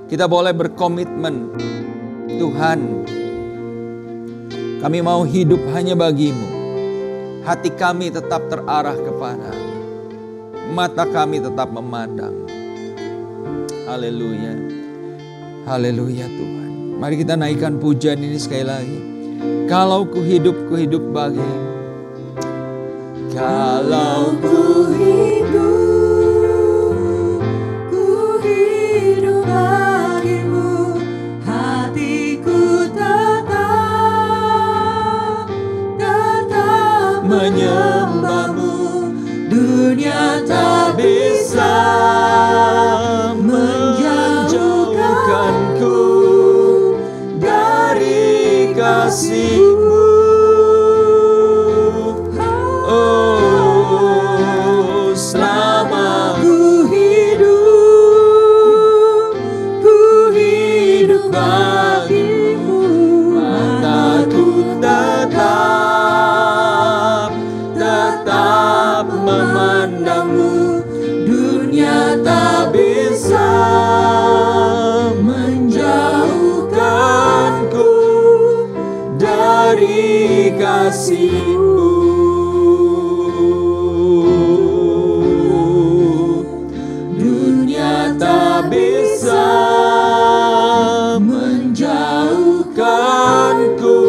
kita boleh berkomitmen, Tuhan, kami mau hidup hanya bagi-Mu. Hati kami tetap terarah kepada-Mu. Mata kami tetap memandang. Haleluya. Haleluya Tuhan. Mari kita naikkan pujian ini sekali lagi. Kalau ku hidup bagi-Mu. Kalau ku hidup bagi-Mu, hatiku tetap menyembah-Mu. Dunia tak bisa menjauhkanku dari kasih-Mu. Oh, selama ku hidup bagi-Mu, mataku tetap memandang-Mu. Dunia tak bisa menjauhkanku dari kasih-Mu. Dunia tak bisa menjauhkanku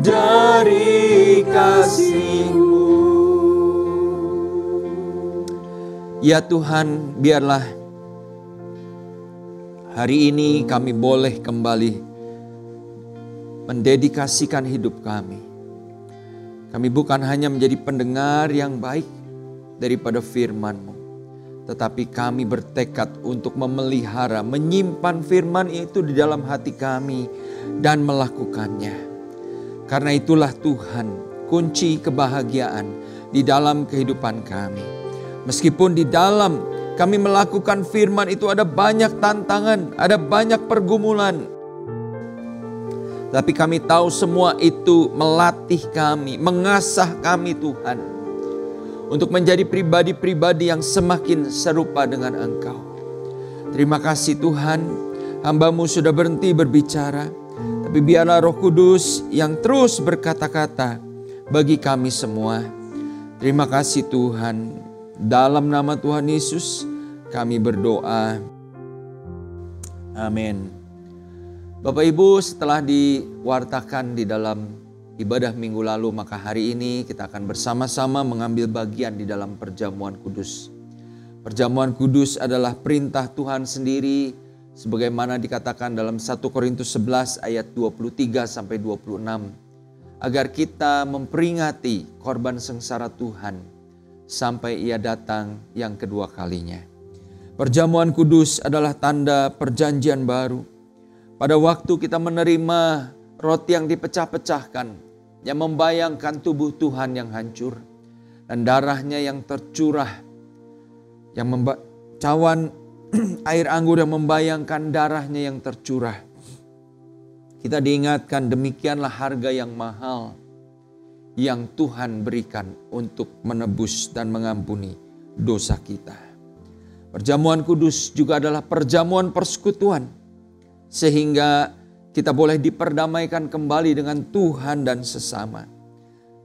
dari kasih-Mu. Ya Tuhan, biarlah hari ini kami boleh kembali mendedikasikan hidup kami. Kami bukan hanya menjadi pendengar yang baik daripada firman-Mu, tetapi kami bertekad untuk memelihara, menyimpan firman itu di dalam hati kami dan melakukannya. Karena itulah Tuhan, kunci kebahagiaan di dalam kehidupan kami. Meskipun di dalam kami melakukan firman itu ada banyak tantangan, ada banyak pergumulan. Tapi kami tahu semua itu melatih kami, mengasah kami Tuhan. Untuk menjadi pribadi-pribadi yang semakin serupa dengan Engkau. Terima kasih Tuhan, hamba-Mu sudah berhenti berbicara. Tapi biarlah Roh Kudus yang terus berkata-kata bagi kami semua. Terima kasih Tuhan. Dalam nama Tuhan Yesus kami berdoa. Amin. Bapak Ibu, setelah diwartakan di dalam ibadah minggu lalu, maka hari ini kita akan bersama-sama mengambil bagian di dalam perjamuan kudus. Perjamuan kudus adalah perintah Tuhan sendiri sebagaimana dikatakan dalam 1 Korintus 11 ayat 23 sampai 26. Agar kita memperingati korban sengsara Tuhan sampai Ia datang yang kedua kalinya. Perjamuan kudus adalah tanda perjanjian baru. Pada waktu kita menerima roti yang dipecah-pecahkan, yang membayangkan tubuh Tuhan yang hancur, dan darahnya yang tercurah, yang cawan air anggur yang membayangkan darahnya yang tercurah. Kita diingatkan demikianlah harga yang mahal yang Tuhan berikan untuk menebus dan mengampuni dosa kita. Perjamuan kudus juga adalah perjamuan persekutuan, sehingga kita boleh diperdamaikan kembali dengan Tuhan dan sesama.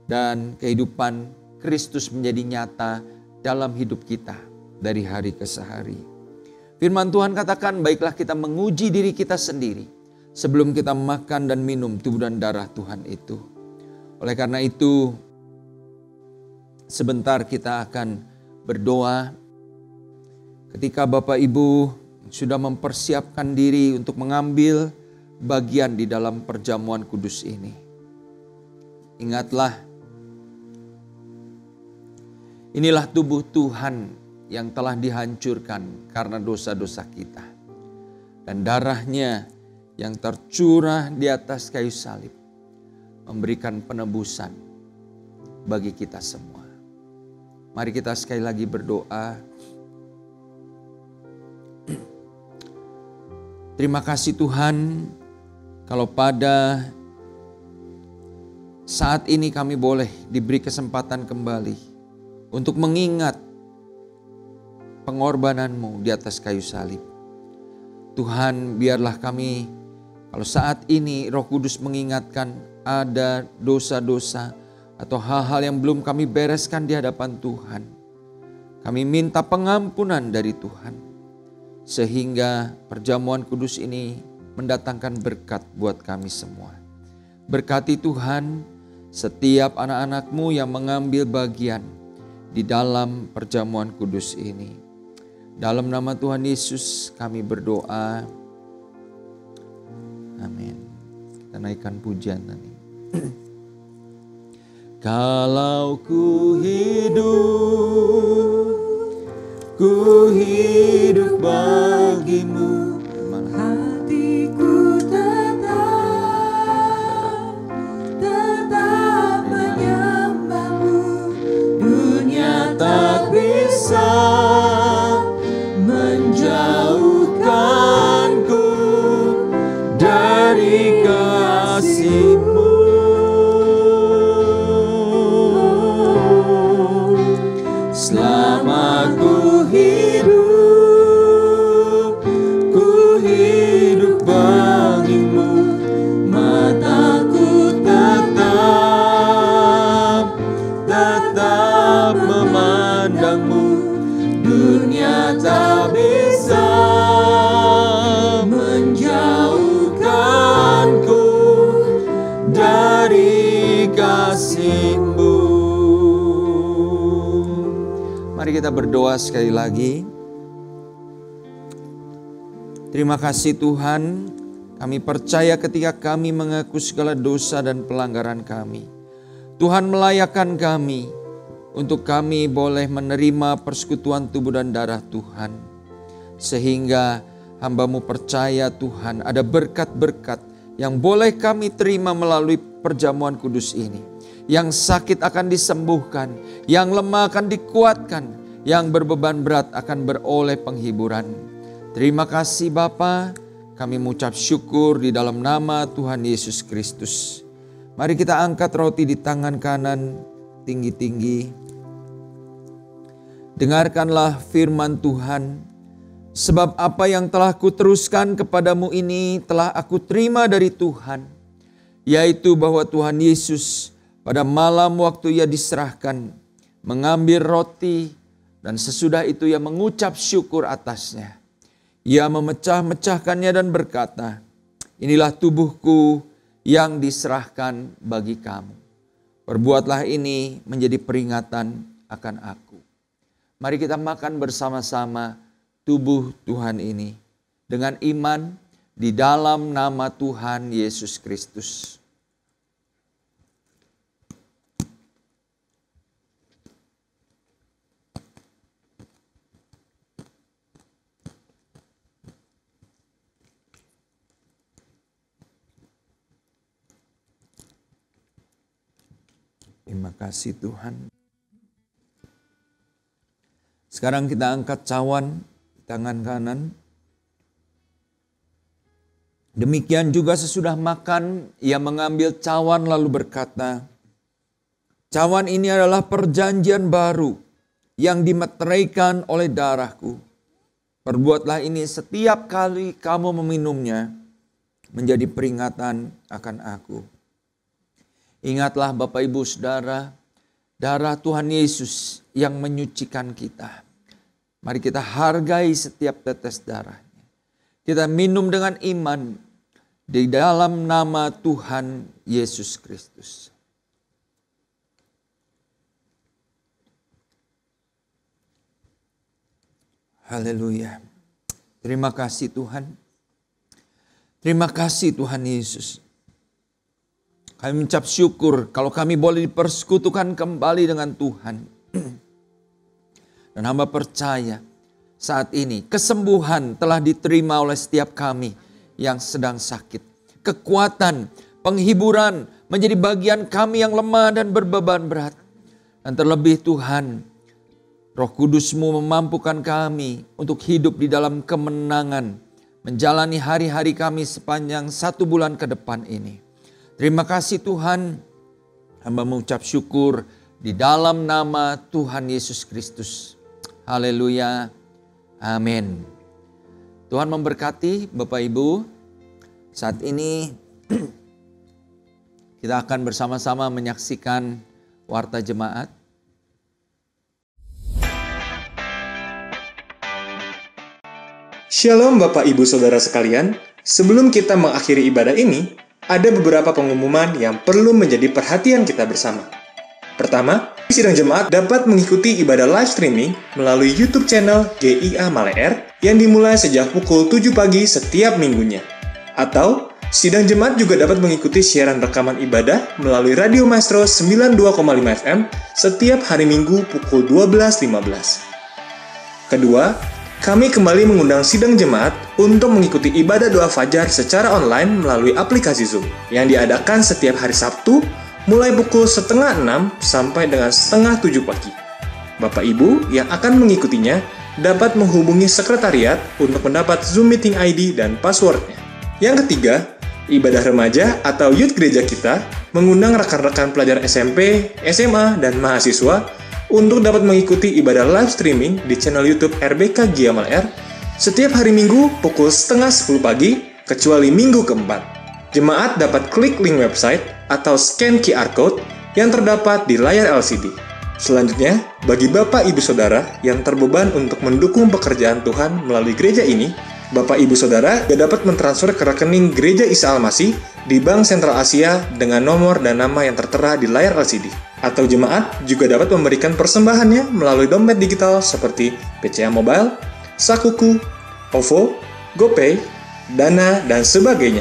Dan kehidupan Kristus menjadi nyata dalam hidup kita dari hari ke hari. Firman Tuhan katakan, baiklah kita menguji diri kita sendiri sebelum kita makan dan minum tubuh dan darah Tuhan itu. Oleh karena itu, sebentar kita akan berdoa ketika Bapak Ibu sudah mempersiapkan diri untuk mengambil bagian di dalam perjamuan kudus ini. Ingatlah, inilah tubuh Tuhan yang telah dihancurkan karena dosa-dosa kita. Dan darahnya yang tercurah di atas kayu salib memberikan penebusan bagi kita semua. Mari kita sekali lagi berdoa. Terima kasih Tuhan, kalau pada saat ini kami boleh diberi kesempatan kembali untuk mengingat pengorbanan-Mu di atas kayu salib. Tuhan, biarlah kami, kalau saat ini Roh Kudus mengingatkan ada dosa-dosa atau hal-hal yang belum kami bereskan di hadapan Tuhan, kami minta pengampunan dari Tuhan, sehingga perjamuan kudus ini mendatangkan berkat buat kami semua. Berkati Tuhan setiap anak-anak-Mu yang mengambil bagian di dalam perjamuan kudus ini. Dalam nama Tuhan Yesus kami berdoa. Amin. Kita naikkan pujian tadi. Kalau ku hidup bagimu,
Hatiku tetap menyembahmu. Dunia tak bisa menjauhkanku dari kasih-Mu. Selama ku hidup bagimu, mataku tetap memandangmu. Dunia tak bisa menjauhkanku dari kasih-Mu.
mari kita berdoa sekali lagi. Terima kasih Tuhan, kami percaya ketika kami mengaku segala dosa dan pelanggaran kami, Tuhan melayakkan kami untuk kami boleh menerima persekutuan tubuh dan darah Tuhan. Sehingga hamba-Mu percaya Tuhan ada berkat-berkat yang boleh kami terima melalui perjamuan kudus ini. Yang sakit akan disembuhkan, yang lemah akan dikuatkan, yang berbeban berat akan beroleh penghiburan. Terima kasih Bapa, kami mengucap syukur di dalam nama Tuhan Yesus Kristus. Mari kita angkat roti di tangan kanan tinggi-tinggi. Dengarkanlah firman Tuhan. Sebab apa yang telah kuteruskan kepadamu ini telah aku terima dari Tuhan. Yaitu bahwa Tuhan Yesus pada malam waktu Ia diserahkan, mengambil roti dan sesudah itu Ia mengucap syukur atasnya. Ia memecah-mecahkannya dan berkata, inilah tubuhku yang diserahkan bagi kamu. Perbuatlah ini menjadi peringatan akan aku. Mari kita makan bersama-sama tubuh Tuhan ini dengan iman di dalam nama Tuhan Yesus Kristus. Terima kasih Tuhan. Sekarang kita angkat cawan di tangan kanan. Demikian juga sesudah makan, Ia mengambil cawan lalu berkata, cawan ini adalah perjanjian baru yang dimeteraikan oleh darahku. Perbuatlah ini setiap kali kamu meminumnya menjadi peringatan akan aku. Ingatlah Bapak Ibu Saudara, darah Tuhan Yesus yang menyucikan kita. Mari kita hargai setiap tetes darahnya. Kita minum dengan iman di dalam nama Tuhan Yesus Kristus. Haleluya. Terima kasih Tuhan. Terima kasih Tuhan Yesus. Kami mengucap syukur kalau kami boleh dipersekutukan kembali dengan Tuhan. Dan hamba percaya saat ini kesembuhan telah diterima oleh setiap kami yang sedang sakit. Kekuatan, penghiburan menjadi bagian kami yang lemah dan berbeban berat. Dan terlebih Tuhan, Roh Kudus-Mu memampukan kami untuk hidup di dalam kemenangan. Menjalani hari-hari kami sepanjang 1 bulan ke depan ini. Terima kasih Tuhan. Hamba mengucap syukur di dalam nama Tuhan Yesus Kristus. Haleluya. Amin. Tuhan memberkati Bapak Ibu. Saat ini kita akan bersama-sama menyaksikan Warta Jemaat.
Shalom Bapak Ibu Saudara sekalian, sebelum kita mengakhiri ibadah ini, ada beberapa pengumuman yang perlu menjadi perhatian kita bersama. Pertama, sidang jemaat dapat mengikuti ibadah live streaming melalui YouTube channel GIA Maleer yang dimulai sejak pukul 7 pagi setiap minggunya. Atau, sidang jemaat juga dapat mengikuti siaran rekaman ibadah melalui Radio Maestro 92,5 FM setiap hari Minggu pukul 12.15. Kedua, kami kembali mengundang sidang jemaat untuk mengikuti ibadah doa fajar secara online melalui aplikasi Zoom yang diadakan setiap hari Sabtu mulai pukul 5:30 sampai dengan 6:30 pagi. Bapak Ibu yang akan mengikutinya dapat menghubungi sekretariat untuk mendapat Zoom meeting ID dan passwordnya. Yang ketiga, ibadah remaja atau youth gereja kita mengundang rekan-rekan pelajar SMP, SMA, dan mahasiswa untuk dapat mengikuti ibadah live streaming di channel YouTube RBK GIA Maleer setiap hari Minggu pukul 9:30 pagi, kecuali minggu keempat. Jemaat dapat klik link website atau scan QR code yang terdapat di layar LCD. Selanjutnya, bagi Bapak Ibu Saudara yang terbeban untuk mendukung pekerjaan Tuhan melalui gereja ini, Bapak Ibu Saudara dapat mentransfer ke rekening Gereja Isa Al-Masih di Bank Sentral Asia dengan nomor dan nama yang tertera di layar LCD. Atau jemaat juga dapat memberikan persembahannya melalui dompet digital seperti BCA Mobile, Sakuku, OVO, GoPay, Dana, dan sebagainya.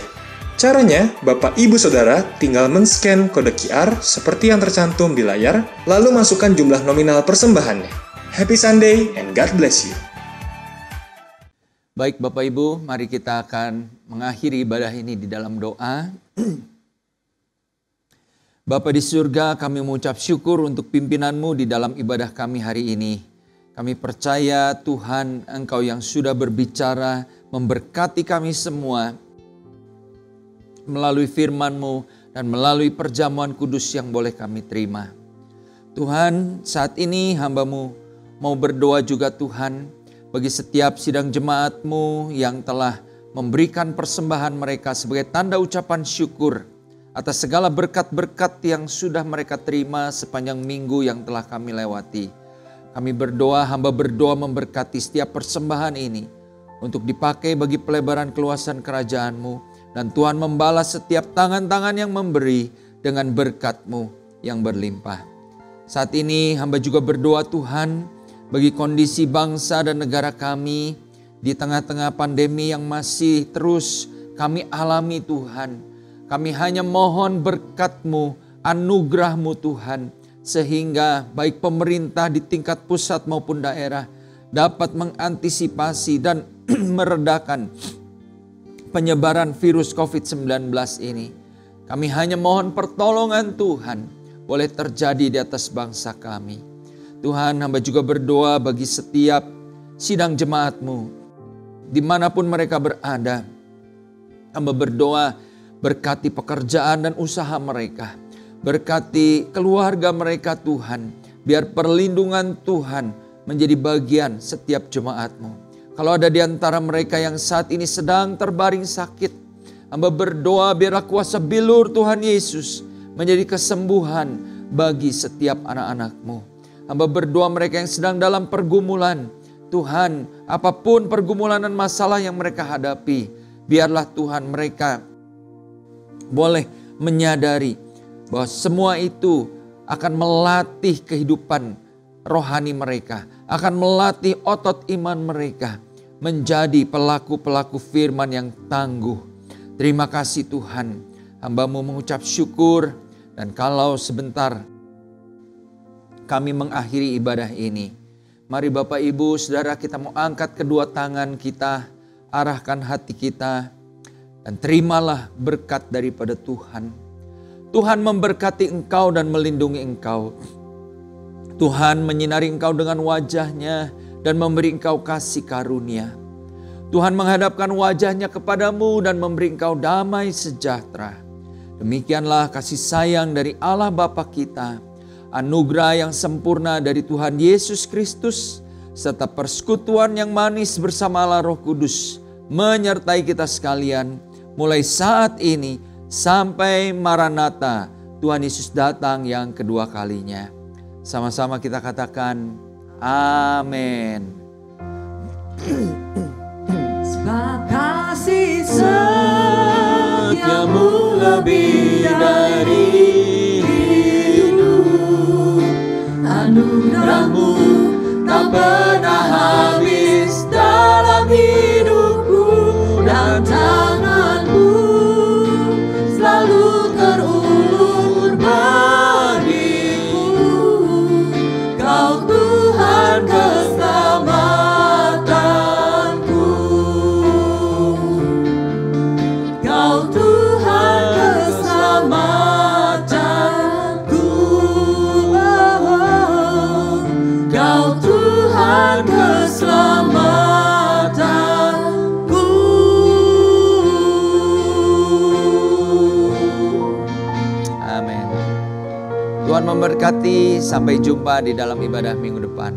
Caranya, Bapak Ibu Saudara tinggal men-scan kode QR seperti yang tercantum di layar, lalu masukkan jumlah nominal persembahannya. Happy Sunday and God bless you.
Baik Bapak Ibu, mari kita akan mengakhiri ibadah ini di dalam doa. Bapa di surga, kami mengucap syukur untuk pimpinan-Mu di dalam ibadah kami hari ini. Kami percaya Tuhan, Engkau yang sudah berbicara, memberkati kami semua melalui firman-Mu dan melalui perjamuan kudus yang boleh kami terima. Tuhan, saat ini hamba-Mu mau berdoa juga Tuhan, bagi setiap sidang jemaat-Mu yang telah memberikan persembahan mereka sebagai tanda ucapan syukur atas segala berkat-berkat yang sudah mereka terima sepanjang minggu yang telah kami lewati. Kami berdoa, hamba berdoa memberkati setiap persembahan ini untuk dipakai bagi pelebaran keluasan kerajaan-Mu. Dan Tuhan membalas setiap tangan-tangan yang memberi dengan berkat-Mu yang berlimpah. Saat ini hamba juga berdoa Tuhan bagi kondisi bangsa dan negara kami di tengah-tengah pandemi yang masih terus kami alami Tuhan. Kami hanya mohon berkat-Mu, anugerah-Mu Tuhan, sehingga baik pemerintah di tingkat pusat maupun daerah dapat mengantisipasi dan meredakan penyebaran virus COVID-19 ini. Kami hanya mohon pertolongan Tuhan boleh terjadi di atas bangsa kami. Tuhan, hamba juga berdoa bagi setiap sidang jemaat-Mu, dimanapun mereka berada. Hamba berdoa, berkati pekerjaan dan usaha mereka. Berkati keluarga mereka Tuhan. Biar perlindungan Tuhan menjadi bagian setiap jemaat-Mu. Kalau ada di antara mereka yang saat ini sedang terbaring sakit, hamba berdoa biarlah kuasa bilur Tuhan Yesus menjadi kesembuhan bagi setiap anak-anak-Mu. Hamba berdoa mereka yang sedang dalam pergumulan, Tuhan, apapun pergumulan dan masalah yang mereka hadapi, biarlah Tuhan mereka boleh menyadari bahwa semua itu akan melatih kehidupan rohani mereka, akan melatih otot iman mereka menjadi pelaku-pelaku firman yang tangguh. Terima kasih Tuhan, hamba-Mu mengucap syukur. Dan kalau sebentar kami mengakhiri ibadah ini, mari Bapak Ibu Saudara, kita mau angkat kedua tangan kita, arahkan hati kita, dan terimalah berkat daripada Tuhan. Tuhan memberkati engkau dan melindungi engkau. Tuhan menyinari engkau dengan wajah-Nya dan memberi engkau kasih karunia. Tuhan menghadapkan wajah-Nya kepadamu dan memberi engkau damai sejahtera. Demikianlah kasih sayang dari Allah Bapa kita, anugerah yang sempurna dari Tuhan Yesus Kristus, serta persekutuan yang manis bersama Allah Roh Kudus menyertai kita sekalian mulai saat ini sampai Maranatha, Tuhan Yesus datang yang kedua kalinya. Sama-sama kita katakan amin.
Sebab kasih setiamu lebih dari hidup, anugerahmu tak pernah habis dalam hidupku, dan tanganmu selalu terulur bagiku. Kau Tuhan keselamatanku, Kau Tuhan keselamatanku, Kau Tuhan keselamatanku.
Amin. Tuhan memberkati, sampai jumpa di dalam ibadah minggu depan.